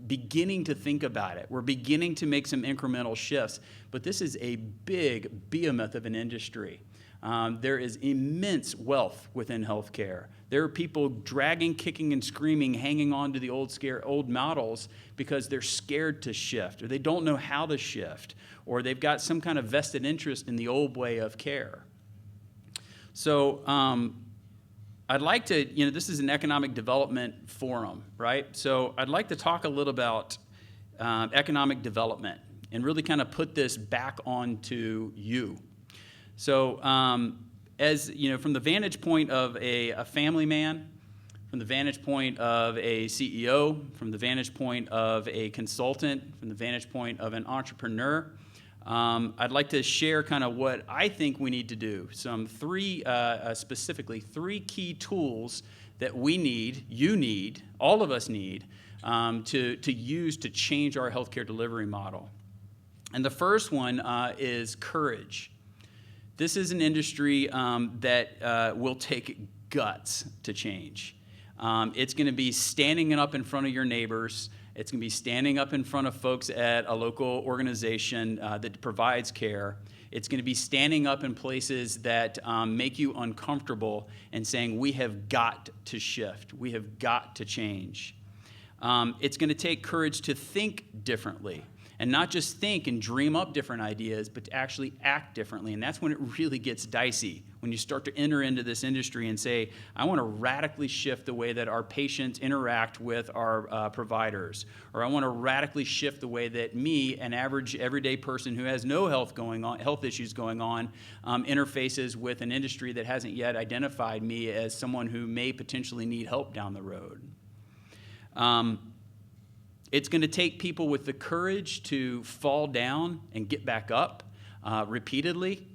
beginning to think about it. We're beginning to make some incremental shifts. But this is a big behemoth of an industry. There is immense wealth within healthcare. There are people dragging, kicking, and screaming, hanging on to the old models because they're scared to shift, or they don't know how to shift, or they've got some kind of vested interest in the old way of care. So I'd like to, this is an economic development forum, right? So I'd like to talk a little about economic development and really kind of put this back onto you. So as, from the vantage point of a family man, from the vantage point of a CEO, from the vantage point of a consultant, from the vantage point of an entrepreneur, I'd like to share kind of what I think we need to do. Specifically three key tools that we need, you need, all of us need, to use to change our healthcare delivery model. And the first one is courage. This is an industry that will take guts to change. It's going to be standing up in front of your neighbors. It's going to be standing up in front of folks at a local organization that provides care. It's going to be standing up in places that make you uncomfortable and saying, we have got to shift. We have got to change. It's going to take courage to think differently. And not just think and dream up different ideas, but to actually act differently. And that's when it really gets dicey, when you start to enter into this industry and say, I want to radically shift the way that our patients interact with our providers. Or I want to radically shift the way that me, an average everyday person who has no health issues going on, interfaces with an industry that hasn't yet identified me as someone who may potentially need help down the road. It's going to take people with the courage to fall down and get back up repeatedly.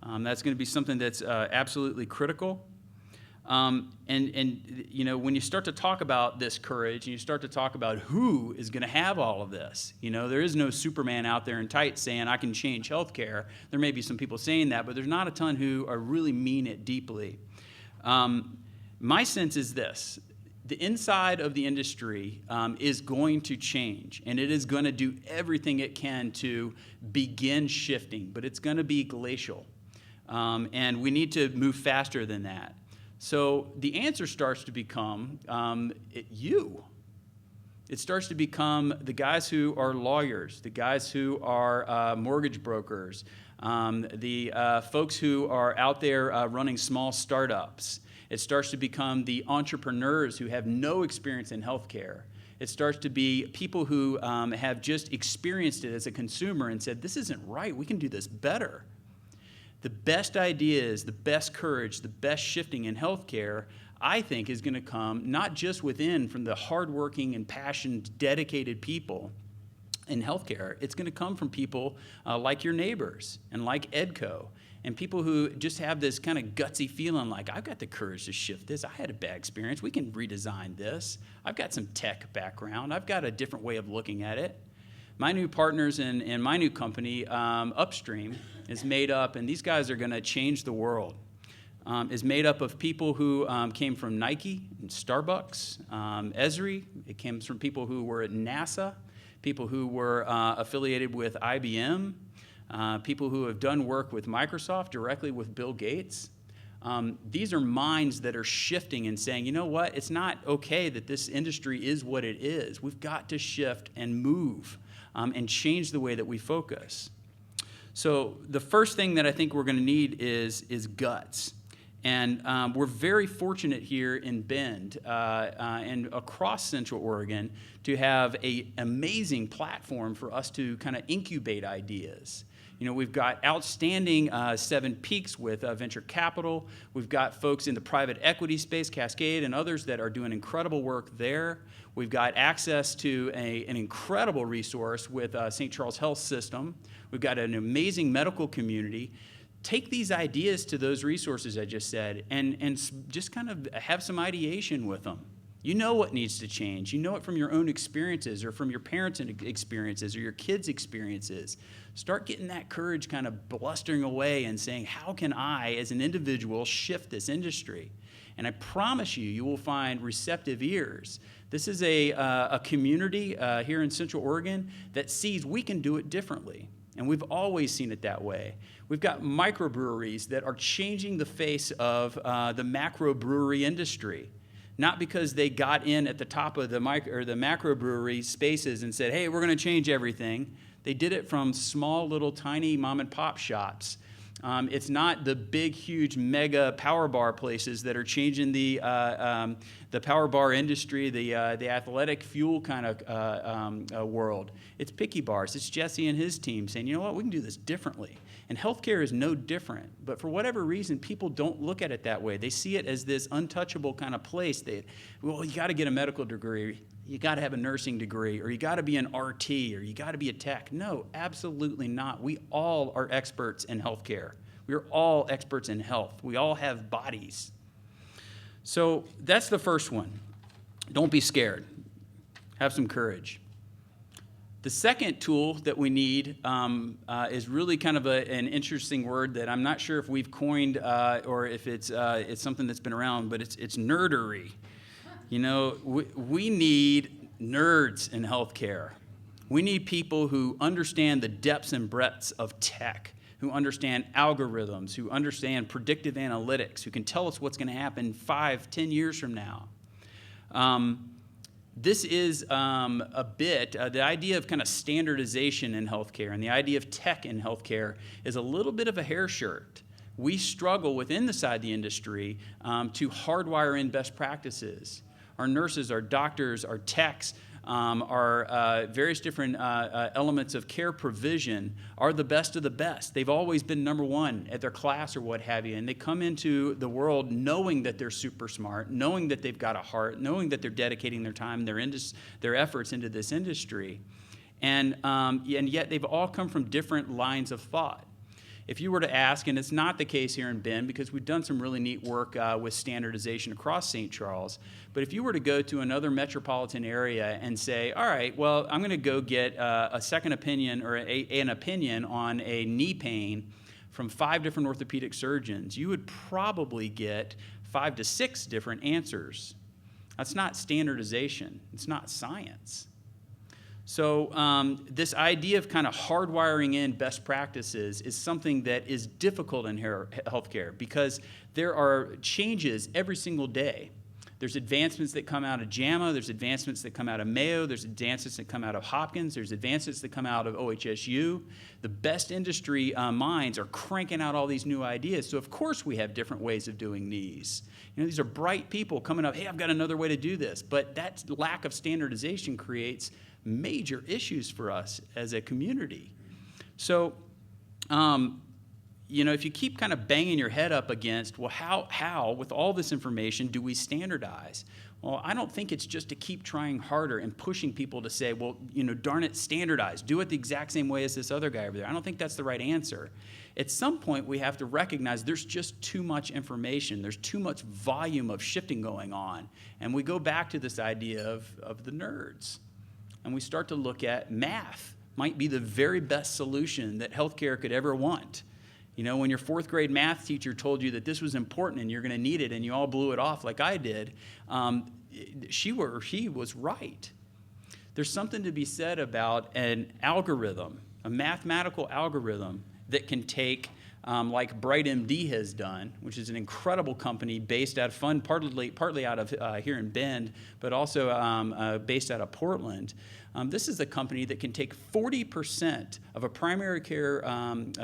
That's going to be something that's absolutely critical. And when you start to talk about this courage and you start to talk about who is going to have all of this, there is no Superman out there in tights saying, I can change healthcare. There may be some people saying that, but there's not a ton who really mean it deeply. My sense is this. The inside of the industry is going to change, and it is going to do everything it can to begin shifting, but it's going to be glacial, and we need to move faster than that. So the answer starts to become you. It starts to become the guys who are lawyers, the guys who are mortgage brokers, the folks who are out there running small startups. It starts to become the entrepreneurs who have no experience in healthcare. It starts to be people who have just experienced it as a consumer and said, this isn't right, we can do this better. The best ideas, the best courage, the best shifting in healthcare, I think, is going to come not just from the hardworking and passionate, dedicated people in healthcare. It's going to come from people like your neighbors and like Edco, and people who just have this kind of gutsy feeling like, I've got the courage to shift this. I had a bad experience. We can redesign this. I've got some tech background. I've got a different way of looking at it. My new partners in my new company, Upstream, is made up, and these guys are going to change the world, is made up of people who came from Nike and Starbucks, Esri. It comes from people who were at NASA, people who were affiliated with IBM, people who have done work with Microsoft, directly with Bill Gates. These are minds that are shifting and saying, you know what, it's not okay that this industry is what it is. We've got to shift and move and change the way that we focus. So the first thing that I think we're going to need is guts. And we're very fortunate here in Bend and across Central Oregon to have an amazing platform for us to kind of incubate ideas. You know, we've got outstanding Seven Peaks with venture capital. We've got folks in the private equity space, Cascade and others, that are doing incredible work there. We've got access to an incredible resource with St. Charles Health System. We've got an amazing medical community. Take these ideas to those resources I just said and just kind of have some ideation with them. You know what needs to change. You know it from your own experiences or from your parents' experiences or your kids' experiences. Start getting that courage kind of blustering away and saying, how can I, as an individual, shift this industry? And I promise you, you will find receptive ears. This is a community here in Central Oregon that sees we can do it differently. And we've always seen it that way. We've got microbreweries that are changing the face of the macro brewery industry. Not because they got in at the top of the macro brewery spaces and said, hey, we're going to change everything. They did it from small, little, tiny mom and pop shops. It's not the big, huge, mega power bar places that are changing the power bar industry, the athletic fuel kind of world. It's picky bars. It's Jesse and his team saying, you know what, we can do this differently. And healthcare is no different. But for whatever reason, people don't look at it that way. They see it as this untouchable kind of place. Well, you got to get a medical degree. You got to have a nursing degree, or you got to be an RT, or you got to be a tech. No, absolutely not. We all are experts in healthcare. We are all experts in health. We all have bodies. So that's the first one. Don't be scared. Have some courage. The second tool that we need is really kind of an interesting word that I'm not sure if we've coined or if it's something that's been around, but it's nerdery. You know, we need nerds in healthcare. We need people who understand the depths and breadths of tech, who understand algorithms, who understand predictive analytics, who can tell us what's going to happen 5-10 years from now. This is a bit, the idea of kind of standardization in healthcare and the idea of tech in healthcare is a little bit of a hair shirt. We struggle within the side of the industry to hardwire in best practices. Our nurses, our doctors, our techs, our various different elements of care provision are the best of the best. They've always been number one at their class or what have you, and they come into the world knowing that they're super smart, knowing that they've got a heart, knowing that they're dedicating their time, their efforts into this industry, and yet they've all come from different lines of thought. If you were to ask, and it's not the case here in Bend because we've done some really neat work with standardization across St. Charles, but if you were to go to another metropolitan area and say, all right, well, I'm going to go get a second opinion or an opinion on a knee pain from 5 different orthopedic surgeons, you would probably get 5 to 6 different answers. That's not standardization. It's not science. So this idea of kind of hardwiring in best practices is something that is difficult in healthcare because there are changes every single day. There's advancements that come out of JAMA, there's advancements that come out of Mayo, there's advancements that come out of Hopkins, there's advancements that come out of OHSU. The best industry minds are cranking out all these new ideas, so of course we have different ways of doing these. You know, these are bright people coming up, hey, I've got another way to do this, but that lack of standardization creates major issues for us as a community. So, you know, if you keep kind of banging your head up against, well, how, with all this information, do we standardize? Well, I don't think it's just to keep trying harder and pushing people to say, well, you know, darn it, standardize. Do it the exact same way as this other guy over there. I don't think that's the right answer. At some point, we have to recognize there's just too much information. There's too much volume of shifting going on. And we go back to this idea of the nerds. And we start to look at math might be the very best solution that healthcare could ever want. You know, when your fourth grade math teacher told you that this was important and you're going to need it and you all blew it off like I did, she or he was right. There's something to be said about an algorithm, a mathematical algorithm that can take, like BrightMD has done, which is an incredible company based out of partly out of here in Bend, but also based out of Portland. This is a company that can take 40% of a primary care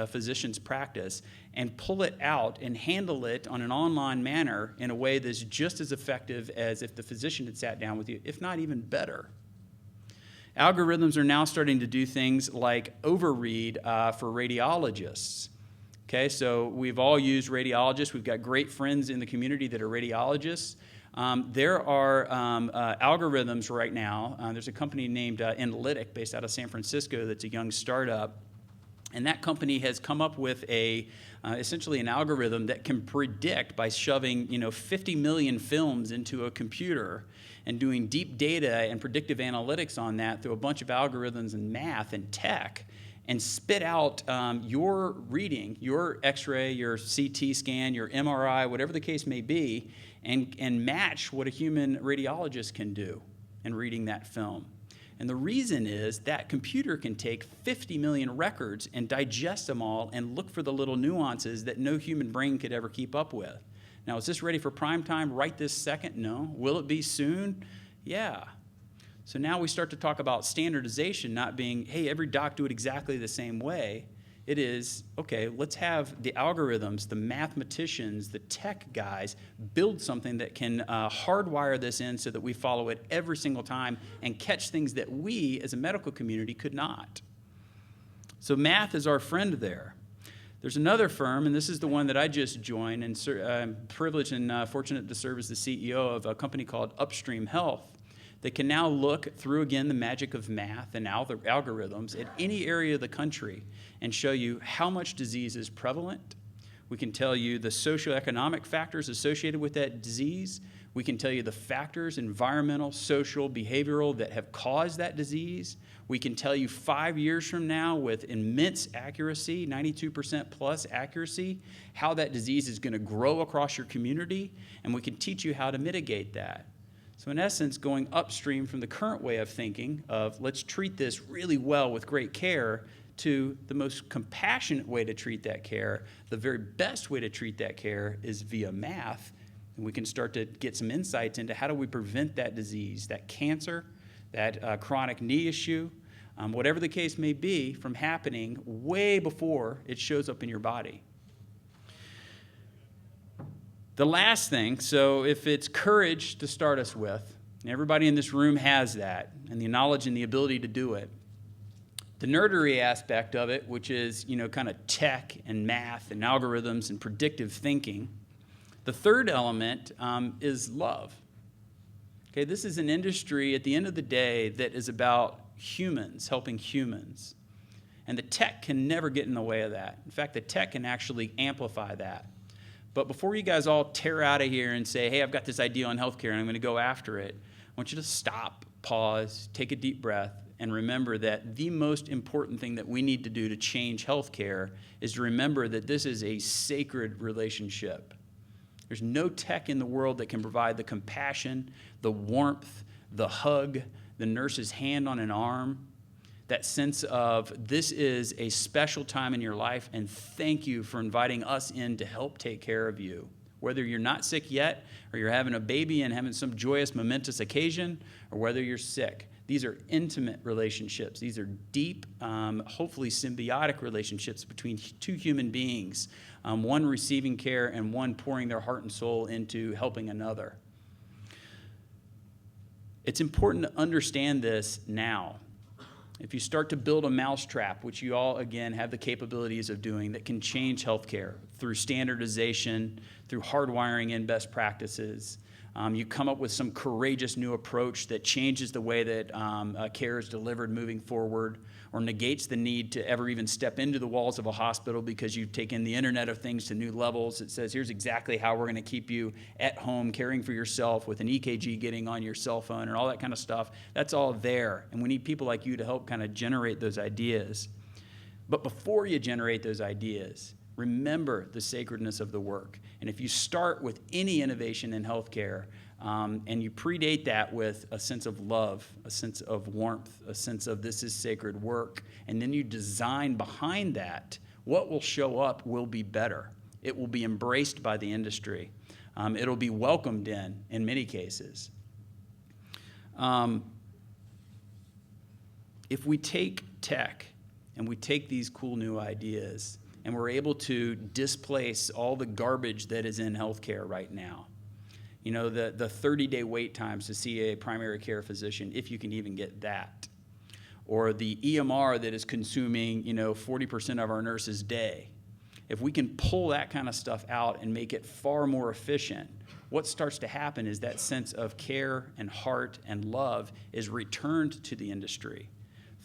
physician's practice and pull it out and handle it on an online manner in a way that's just as effective as if the physician had sat down with you, if not even better. Algorithms are now starting to do things like overread for radiologists. Okay, so we've all used radiologists. We've got great friends in the community that are radiologists. There are algorithms right now. There's a company named Analytic based out of San Francisco that's a young startup. And that company has come up with essentially an algorithm that can predict by shoving 50 million films into a computer and doing deep data and predictive analytics on that through a bunch of algorithms and math and tech, and spit out your reading, your x-ray, your CT scan, your MRI, whatever the case may be, and match what a human radiologist can do in reading that film. And the reason is that computer can take 50 million records and digest them all and look for the little nuances that no human brain could ever keep up with. Now, is this ready for prime time right this second? No. Will it be soon? Yeah. So now we start to talk about standardization not being, hey, every doc do it exactly the same way. It is, okay, let's have the algorithms, the mathematicians, the tech guys build something that can hardwire this in so that we follow it every single time and catch things that we as a medical community could not. So math is our friend there. There's another firm, and this is the one that I just joined, and I'm privileged and fortunate to serve as the CEO of a company called Upstream Health, that can now look through, again, the magic of math and algorithms at any area of the country and show you how much disease is prevalent. We can tell you the socioeconomic factors associated with that disease. We can tell you the factors, environmental, social, behavioral, that have caused that disease. We can tell you 5 years from now with immense accuracy, 92% plus accuracy, how that disease is going to grow across your community, and we can teach you how to mitigate that. So in essence, going upstream from the current way of thinking of let's treat this really well with great care to the most compassionate way to treat that care, the very best way to treat that care is via math. And we can start to get some insights into how do we prevent that disease, that cancer, that chronic knee issue, whatever the case may be, from happening way before it shows up in your body. The last thing, so if it's courage to start us with, and everybody in this room has that, and the knowledge and the ability to do it, the nerdery aspect of it, which is, kind of tech and math and algorithms and predictive thinking, the third element is love. Okay, this is an industry at the end of the day that is about humans, helping humans. And the tech can never get in the way of that. In fact, the tech can actually amplify that. But before you guys all tear out of here and say, hey, I've got this idea on healthcare and I'm going to go after it, I want you to stop, pause, take a deep breath, and remember that the most important thing that we need to do to change healthcare is to remember that this is a sacred relationship. There's no tech in the world that can provide the compassion, the warmth, the hug, the nurse's hand on an arm, that sense of this is a special time in your life and thank you for inviting us in to help take care of you. Whether you're not sick yet, or you're having a baby and having some joyous, momentous occasion, or whether you're sick. These are intimate relationships. These are deep, hopefully symbiotic relationships between two human beings, one receiving care and one pouring their heart and soul into helping another. It's important to understand this now. If you start to build a mousetrap, which you all, again, have the capabilities of doing, that can change healthcare through standardization, through hardwiring in best practices, you come up with some courageous new approach that changes the way that care is delivered moving forward, or negates the need to ever even step into the walls of a hospital because you've taken the Internet of Things to new levels. It says, here's exactly how we're going to keep you at home caring for yourself with an EKG getting on your cell phone and all that kind of stuff. That's all there, and we need people like you to help kind of generate those ideas. But before you generate those ideas, remember the sacredness of the work. And if you start with any innovation in healthcare, and you predate that with a sense of love, a sense of warmth, a sense of this is sacred work, and then you design behind that, what will show up will be better. It will be embraced by the industry. It'll be welcomed in many cases. If we take tech and we take these cool new ideas and we're able to displace all the garbage that is in healthcare right now, you know, the 30-day wait times to see a primary care physician, if you can even get that, or the EMR that is consuming, 40% of our nurses' day. If we can pull that kind of stuff out and make it far more efficient, what starts to happen is that sense of care and heart and love is returned to the industry.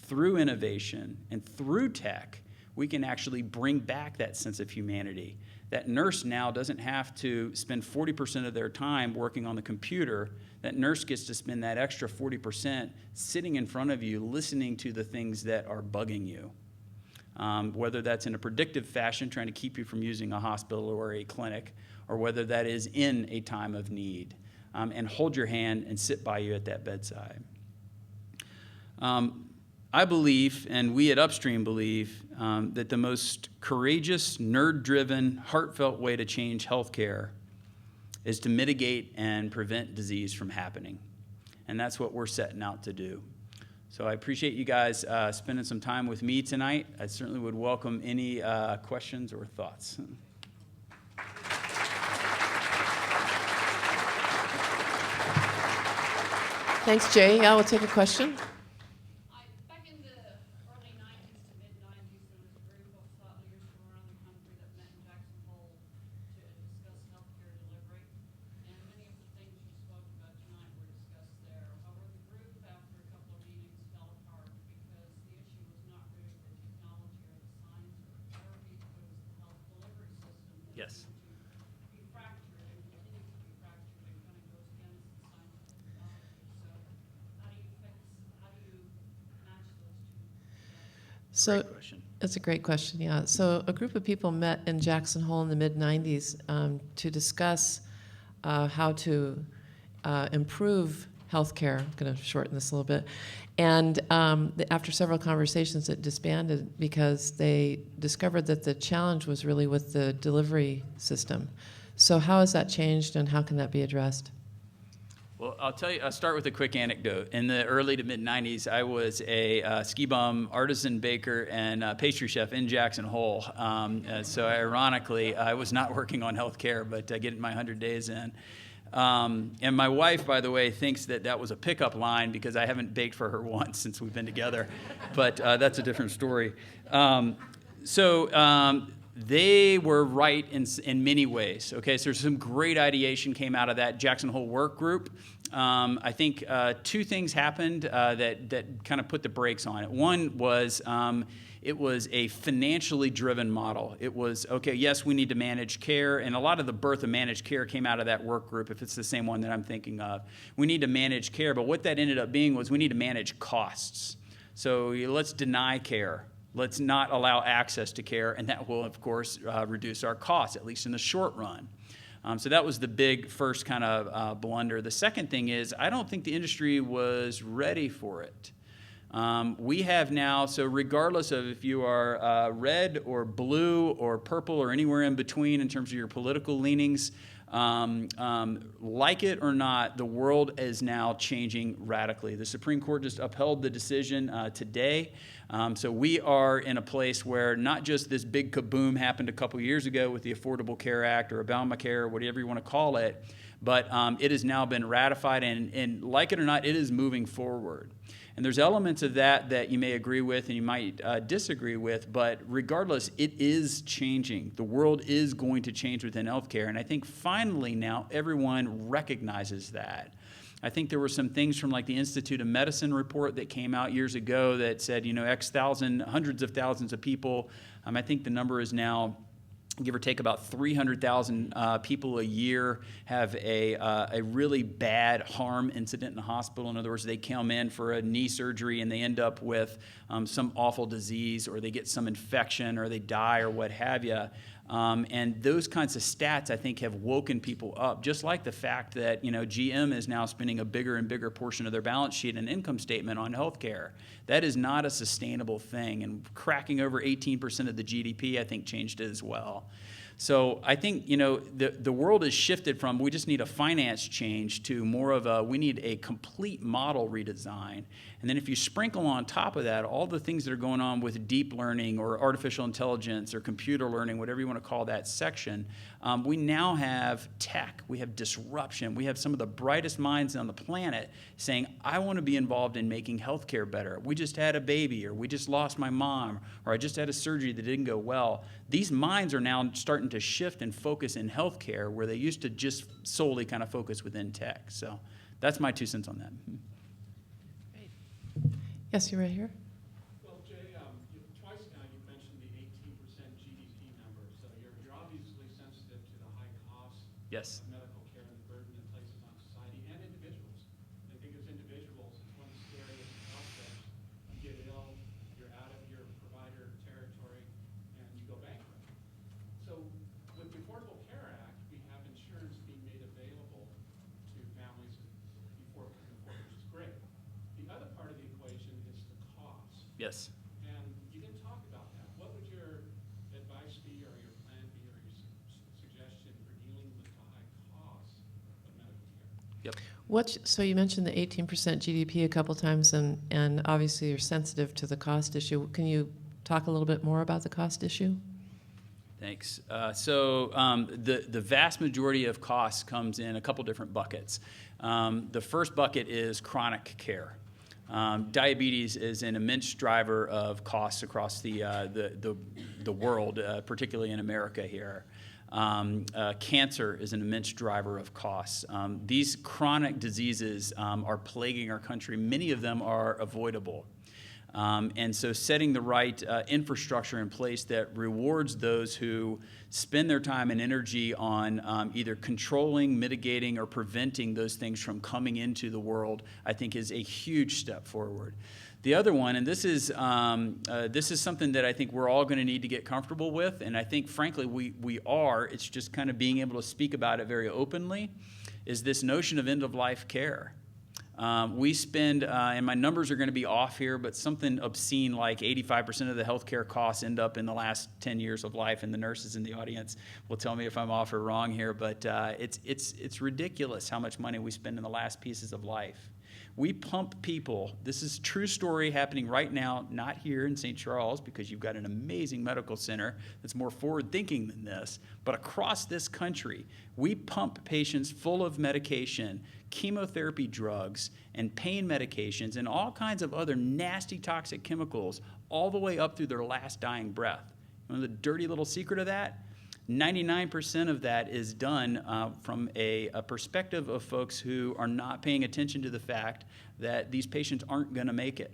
Through innovation and through tech, we can actually bring back that sense of humanity. That nurse now doesn't have to spend 40% of their time working on the computer. That nurse gets to spend that extra 40% sitting in front of you, listening to the things that are bugging you. Whether that's in a predictive fashion, trying to keep you from using a hospital or a clinic, or whether that is in a time of need, and hold your hand and sit by you at that bedside. I believe, and we at Upstream believe, that the most courageous, nerd-driven, heartfelt way to change healthcare is to mitigate and prevent disease from happening. And that's what we're setting out to do. So I appreciate you guys spending some time with me tonight. I certainly would welcome any questions or thoughts. Thanks, Jay. Yeah, we'll take a question. Back in the early 90s to mid-90s, there was a group of thought leaders from around the country that met in Jackson Hole to discuss healthcare delivery. And many of the things you spoke about tonight were discussed there. However, the group, after a couple of meetings, fell apart because the issue was not really the technology or the science or the therapy, but it was the health delivery system that Yes. seemed to be fractured and continue to be fractured and kind of goes against the science and technology. So how do you match those two? So Great question. that's a great question, yeah. So a group of people met in Jackson Hole in the mid-90s to discuss how to improve healthcare. I'm going to shorten this a little bit. And after several conversations, it disbanded because they discovered that the challenge was really with the delivery system. So how has that changed, and how can that be addressed? Well, I'll start with a quick anecdote. In the early to mid-90s, I was a ski bum, artisan baker, and pastry chef in Jackson Hole. So ironically, I was not working on healthcare, but getting my 100 days in. And my wife, by the way, thinks that was a pickup line because I haven't baked for her once since we've been together. But that's a different story. They were right in many ways. Okay, so some great ideation came out of that Jackson Hole work group. I think two things happened that kind of put the brakes on it. One was it was a financially driven model. It was, okay, yes, we need to manage care, and a lot of the birth of managed care came out of that work group, if it's the same one that I'm thinking of. We need to manage care, but what that ended up being was we need to manage costs. So let's deny care. Let's not allow access to care, and that will, of course, reduce our costs, at least in the short run. So that was the big first kind of blunder. The second thing is I don't think the industry was ready for it. We have now, so regardless of if you are red or blue or purple or anywhere in between in terms of your political leanings, Like it or not, the world is now changing radically. The Supreme Court just upheld the decision today. So we are in a place where not just this big kaboom happened a couple years ago with the Affordable Care Act or Obamacare, or whatever you want to call it, but it has now been ratified, and like it or not, it is moving forward. And there's elements of that you may agree with and you might disagree with, but regardless, it is changing. The world is going to change within healthcare, and I think finally now everyone recognizes that. I think there were some things from like the Institute of Medicine report that came out years ago that said, X thousand, hundreds of thousands of people. I think the number is now, give or take, about 300,000 people a year have a really bad harm incident in the hospital. In other words, they come in for a knee surgery and they end up with some awful disease, or they get some infection, or they die, or what have you. And those kinds of stats, I think, have woken people up, just like the fact that, GM is now spending a bigger and bigger portion of their balance sheet and income statement on healthcare. That is not a sustainable thing, and cracking over 18% of the GDP, I think, changed it as well. So I think, the world has shifted from we just need a finance change to more of we need a complete model redesign. And then if you sprinkle on top of that all the things that are going on with deep learning or artificial intelligence or computer learning, whatever you want to call that section, we now have tech, we have disruption, we have some of the brightest minds on the planet saying, I want to be involved in making healthcare better. We just had a baby, or we just lost my mom, or I just had a surgery that didn't go well. These minds are now starting to shift and focus in healthcare where they used to just solely kind of focus within tech. So that's my 2 cents on that. Yes, you're right here. Well, Jay, twice now you've mentioned the 18% GDP number. So you're obviously sensitive to the high cost Yes. of medical care and the burden it places on society and individuals. I think as individuals, it's one of the scariest prospects. You get ill, you're out of your provider territory, and you go bankrupt. So with the Affordable Care Act, we have insurance being made available to families before, which is great. The other part of the equation is the cost. Yes. And you didn't talk about that. What would your advice be, or your plan be, or your suggestion for dealing with the high costs of medical care? Yep. So you mentioned the 18% GDP a couple times, and obviously you're sensitive to the cost issue. Can you talk a little bit more about the cost issue? Thanks. The vast majority of costs comes in a couple different buckets. The first bucket is chronic care. Diabetes is an immense driver of costs across the world, particularly in America here. Cancer is an immense driver of costs. These chronic diseases are plaguing our country. Many of them are avoidable. And so setting the right infrastructure in place that rewards those who spend their time and energy on either controlling, mitigating, or preventing those things from coming into the world, I think is a huge step forward. The other one, and this is something that I think we're all going to need to get comfortable with, and I think, frankly, we are. It's just kind of being able to speak about it very openly, is this notion of end-of-life care. We spend, and my numbers are going to be off here, but something obscene like 85% of the healthcare costs end up in the last 10 years of life, and the nurses in the audience will tell me if I'm off or wrong here, but it's ridiculous how much money we spend in the last pieces of life. We pump people. This is a true story happening right now, not here in St. Charles, because you've got an amazing medical center that's more forward-thinking than this, but across this country, we pump patients full of medication, chemotherapy drugs, and pain medications, and all kinds of other nasty toxic chemicals all the way up through their last dying breath. You know the dirty little secret of that? 99% of that is done from a perspective of folks who are not paying attention to the fact that these patients aren't going to make it.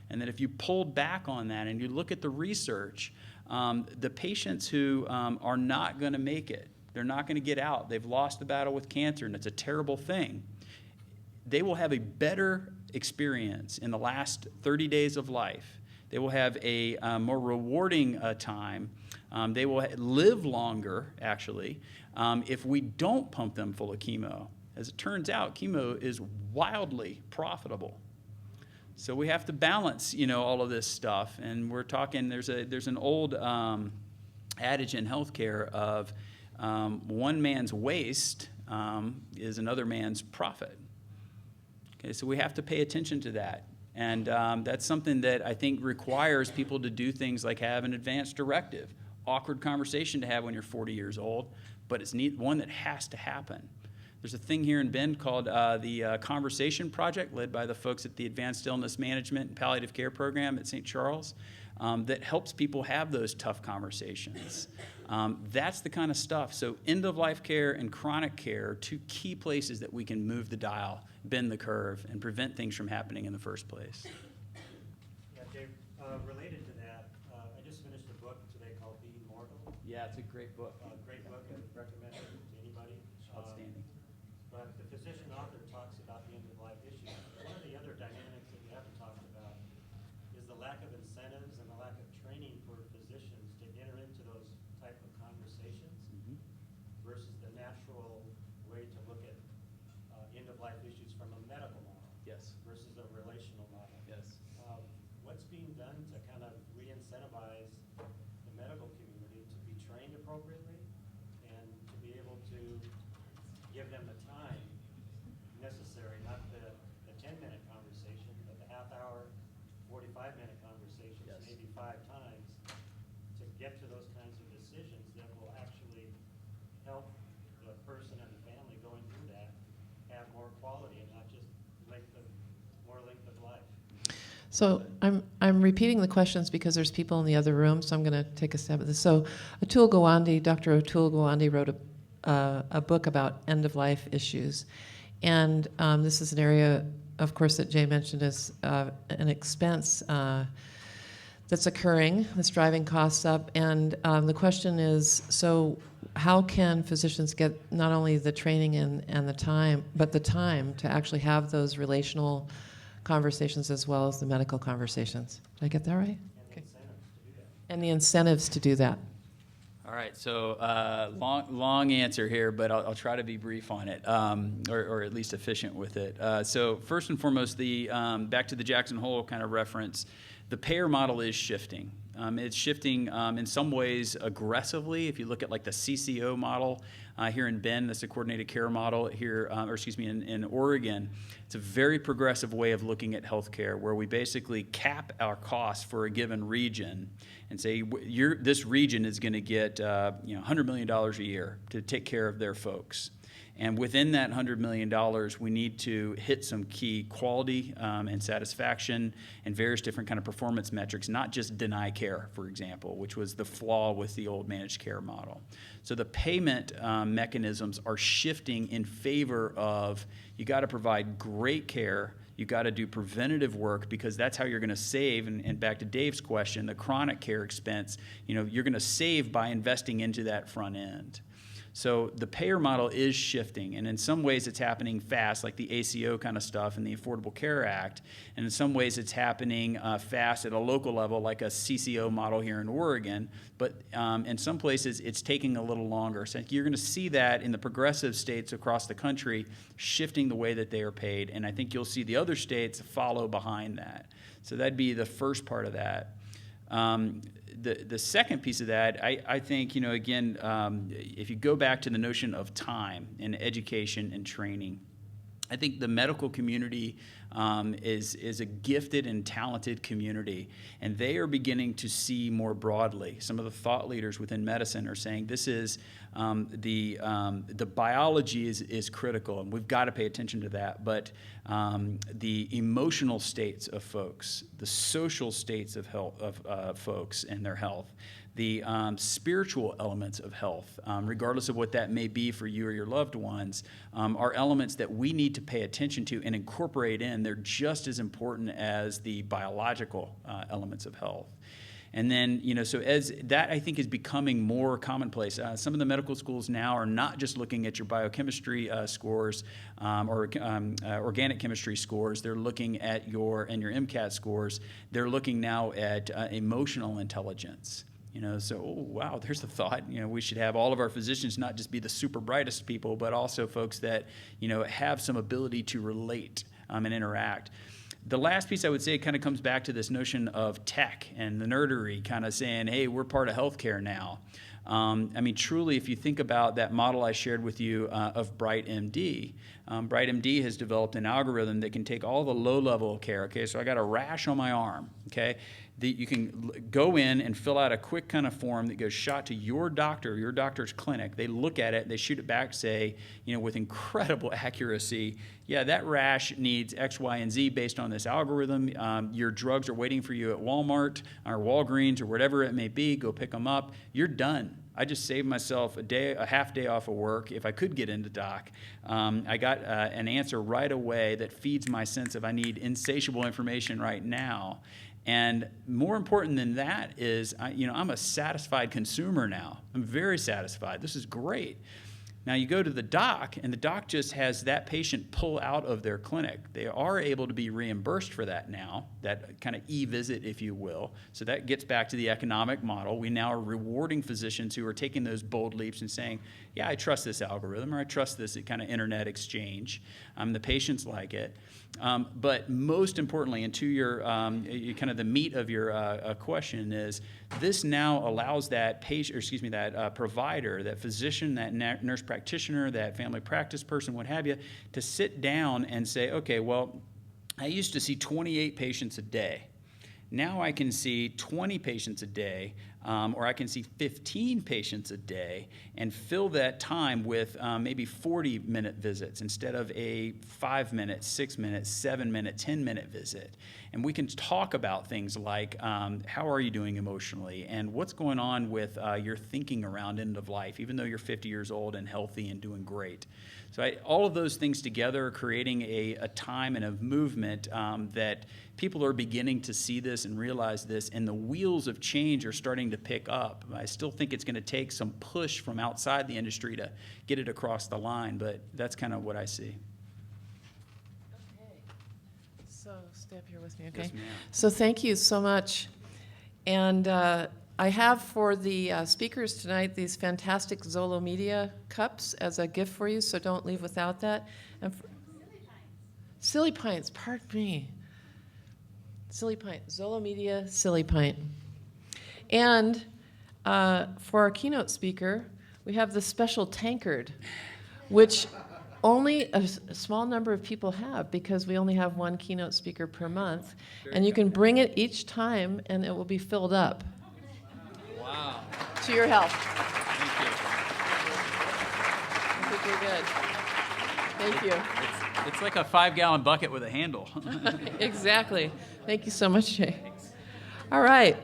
And that if you pulled back on that and you look at the research, the patients who are not going to make it, they're not going to get out, they've lost the battle with cancer, and it's a terrible thing, they will have a better experience in the last 30 days of life. They will have a more rewarding time. They will live longer, actually, if we don't pump them full of chemo. As it turns out, chemo is wildly profitable. So we have to balance, all of this stuff. And we're talking, there's an old adage in healthcare of one man's waste is another man's profit. Okay, so we have to pay attention to that. And that's something that I think requires people to do things like have an advanced directive. Awkward conversation to have when you're 40 years old, but it's one that has to happen. There's a thing here in Bend called the Conversation Project, led by the folks at the Advanced Illness Management and Palliative Care Program at St. Charles, that helps people have those tough conversations. That's the kind of stuff. So end-of-life care and chronic care are two key places that we can move the dial, bend the curve, and prevent things from happening in the first place. Yeah, Dave, related to that, I just finished a book today called Being Mortal. Yeah, it's a great book. Great book. I would recommend it to anybody. Outstanding. But the physician author talks about the end-of-life issues. One of the other dynamics that we haven't talked about is the lack of incentives and the lack of training for physicians to enter into those type of conversations versus the natural way to look at end-of-life issues from a medical model Yes. versus a relational model. Yes. What's being done to kind of re-incentivize the medical community to be trained appropriately and to be able to give them the time necessary, not the 10-minute conversation, but the half-hour, 45-minute conversations, Yes. maybe 5 times, to get to those kinds of decisions that will actually help the person and the family going through that have more quality and not just more length of life. So I'm repeating the questions because there's people in the other room, so I'm going to take a stab at this. So Atul Gawande, Dr. Atul Gawande wrote a book about end-of-life issues. And this is an area, of course, that Jay mentioned as an expense that's occurring, that's driving costs up. And the question is, so how can physicians get not only the training and the time, but the time to actually have those relational conversations as well as the medical conversations? Did I get that right? Okay. And the incentives to do that. All right, so long answer here, but I'll try to be brief on it, or at least efficient with it. So first and foremost, back to the Jackson Hole kind of reference, the payer model is shifting. It's shifting in some ways aggressively. If you look at like the CCO model here in Bend, that's a coordinated care model here, in Oregon. It's a very progressive way of looking at healthcare, where we basically cap our costs for a given region and say this region is going to get $100 million a year to take care of their folks. And within that $100 million, we need to hit some key quality and satisfaction and various different kind of performance metrics, not just deny care, for example, which was the flaw with the old managed care model. So the payment mechanisms are shifting in favor of you got to provide great care. You got to do preventative work, because that's how you're going to save. And back to Dave's question, the chronic care expense, you're going to save by investing into that front end. So the payer model is shifting, and in some ways it's happening fast, like the ACO kind of stuff and the Affordable Care Act, and in some ways it's happening fast at a local level, like a CCO model here in Oregon, but in some places it's taking a little longer. So you're going to see that in the progressive states across the country shifting the way that they are paid, and I think you'll see the other states follow behind that. So that'd be the first part of that. The second piece of that, I think, again, if you go back to the notion of time and education and training, I think the medical community is a gifted and talented community, and they are beginning to see more broadly. Some of the thought leaders within medicine are saying this is the biology is critical, and we've got to pay attention to that. But the emotional states of folks, the social states of health of folks and their health, the spiritual elements of health, regardless of what that may be for you or your loved ones, are elements that we need to pay attention to and incorporate in. They're just as important as the biological elements of health. And then, so as that, I think, is becoming more commonplace. Some of the medical schools now are not just looking at your biochemistry scores or organic chemistry scores. They're looking at your MCAT scores. They're looking now at emotional intelligence. So, oh, wow, there's a thought. We should have all of our physicians not just be the super brightest people, but also folks that, have some ability to relate and interact. The last piece I would say kind of comes back to this notion of tech and the nerdery, kind of saying, hey, we're part of healthcare now. I mean, truly, if you think about that model I shared with you of BrightMD, BrightMD has developed an algorithm that can take all the low-level care. Okay, so I got a rash on my arm. Okay, you can go in and fill out a quick kind of form that goes shot to your doctor, your doctor's clinic. They look at it, they shoot it back, say, with incredible accuracy, yeah, that rash needs X, Y, and Z based on this algorithm. Your drugs are waiting for you at Walmart or Walgreens or whatever it may be. Go pick them up. You're done. I just saved myself a half day off of work if I could get into doc. I got an answer right away that feeds my sense of I need insatiable information right now. And more important than that is, I'm a satisfied consumer now. I'm very satisfied. This is great. Now you go to the doc, and the doc just has that patient pull out of their clinic. They are able to be reimbursed for that now, that kind of e-visit, if you will. So that gets back to the economic model. We now are rewarding physicians who are taking those bold leaps and saying, yeah, I trust this algorithm, or I trust this kind of internet exchange. The patients like it. But most importantly, and to your kind of the meat of your question is, this now allows that patient, or excuse me, that provider, that physician, that nurse practitioner, that family practice person, what have you, to sit down and say, okay, well, I used to see 28 patients a day. Now I can see 20 patients a day, or I can see 15 patients a day, and fill that time with maybe 40-minute visits instead of a 5-minute, 6-minute, 7-minute, 10-minute visit. And we can talk about things like how are you doing emotionally, and what's going on with your thinking around end of life, even though you're 50 years old and healthy and doing great. So all of those things together are creating a time and a movement that people are beginning to see this and realize this, and the wheels of change are starting to pick up. I still think it's going to take some push from outside the industry to get it across the line, but that's kind of what I see. Okay. So stay up here with me, okay? Yes, ma'am. So thank you so much. And I have for the speakers tonight these fantastic Zolo Media cups as a gift for you, so don't leave without that. And Silly Pints, pardon me. Silly Pint, Zolo Media Silly Pint. And for our keynote speaker, we have the special tankard, which only a small number of people have because we only have one keynote speaker per month. And you can bring it each time and it will be filled up. Wow. To your health. Thank you. I think we're good. Thank you. It's like a 5-gallon bucket with a handle. Exactly. Thank you so much, Jay. All right.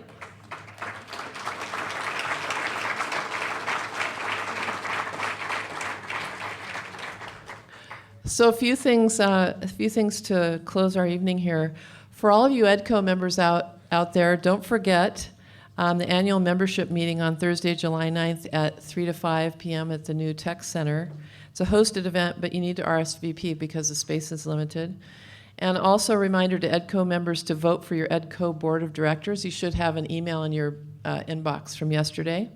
So a few things to close our evening here. For all of you EDCO members out there, don't forget the annual membership meeting on Thursday, July 9th at 3 to 5 p.m. at the new Tech Center. It's a hosted event, but you need to RSVP because the space is limited. And also a reminder to EDCO members to vote for your EDCO Board of Directors. You should have an email in your inbox from yesterday.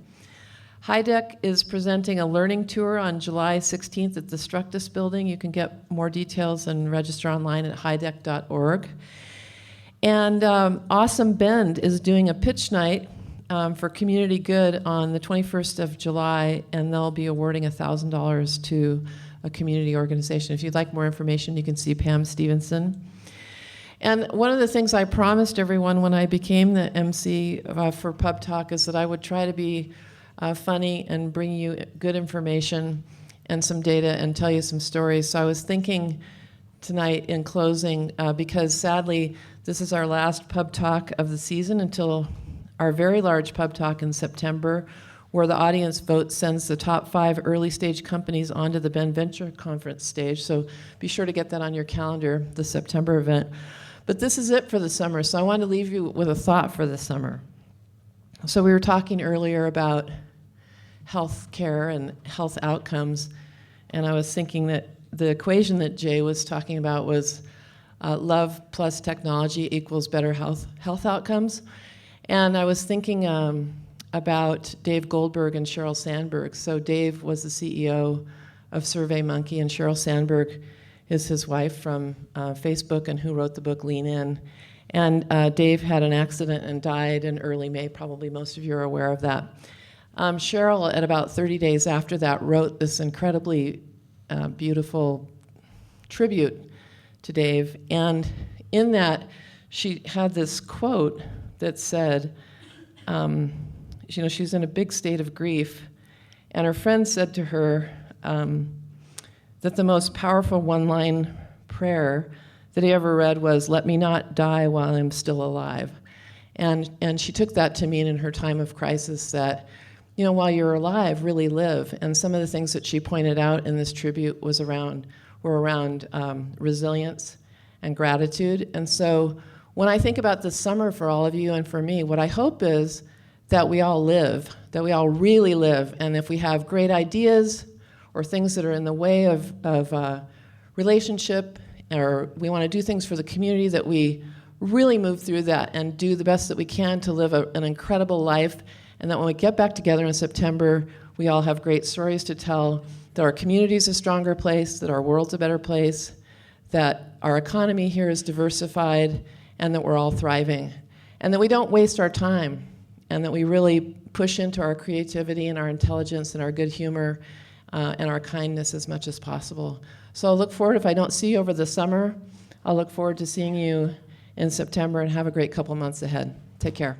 HIDEC is presenting a learning tour on July 16th at the Structus building. You can get more details and register online at hidec.org. And Awesome Bend is doing a pitch night for community good on the 21st of July, and they'll be awarding $1,000 to a community organization. If you'd like more information, you can see Pam Stevenson. And one of the things I promised everyone when I became the MC for PubTalk is that I would try to be funny and bring you good information and some data and tell you some stories. So I was thinking tonight in closing, because sadly, this is our last PubTalk of the season until our very large PubTalk in September, where the audience vote sends the top 5 early stage companies onto the Ben Venture Conference stage. So be sure to get that on your calendar, the September event. But this is it for the summer, so I want to leave you with a thought for the summer. So we were talking earlier about health care and health outcomes, and I was thinking that the equation that Jay was talking about was love plus technology equals better health outcomes. And I was thinking about Dave Goldberg and Sheryl Sandberg. So Dave was the CEO of SurveyMonkey, and Sheryl Sandberg is his wife from Facebook and who wrote the book Lean In. And Dave had an accident and died in early May. Probably most of you are aware of that. Cheryl, at about 30 days after that, wrote this incredibly beautiful tribute to Dave. And in that, she had this quote that said, she's in a big state of grief, and her friend said to her that the most powerful one-line prayer that he ever read was, "Let me not die while I'm still alive." And she took that to mean in her time of crisis that, while you're alive, really live. And some of the things that she pointed out in this tribute were around resilience and gratitude. And so when I think about this summer for all of you and for me, what I hope is that we all live, that we all really live. And if we have great ideas or things that are in the way of relationship, or we want to do things for the community, that we really move through that and do the best that we can to live an incredible life. And that when we get back together in September, we all have great stories to tell, that our community is a stronger place, that our world's a better place, that our economy here is diversified, and that we're all thriving. And that we don't waste our time, and that we really push into our creativity and our intelligence and our good humor and our kindness as much as possible. So I'll look forward, if I don't see you over the summer, I'll look forward to seeing you in September, and have a great couple months ahead. Take care.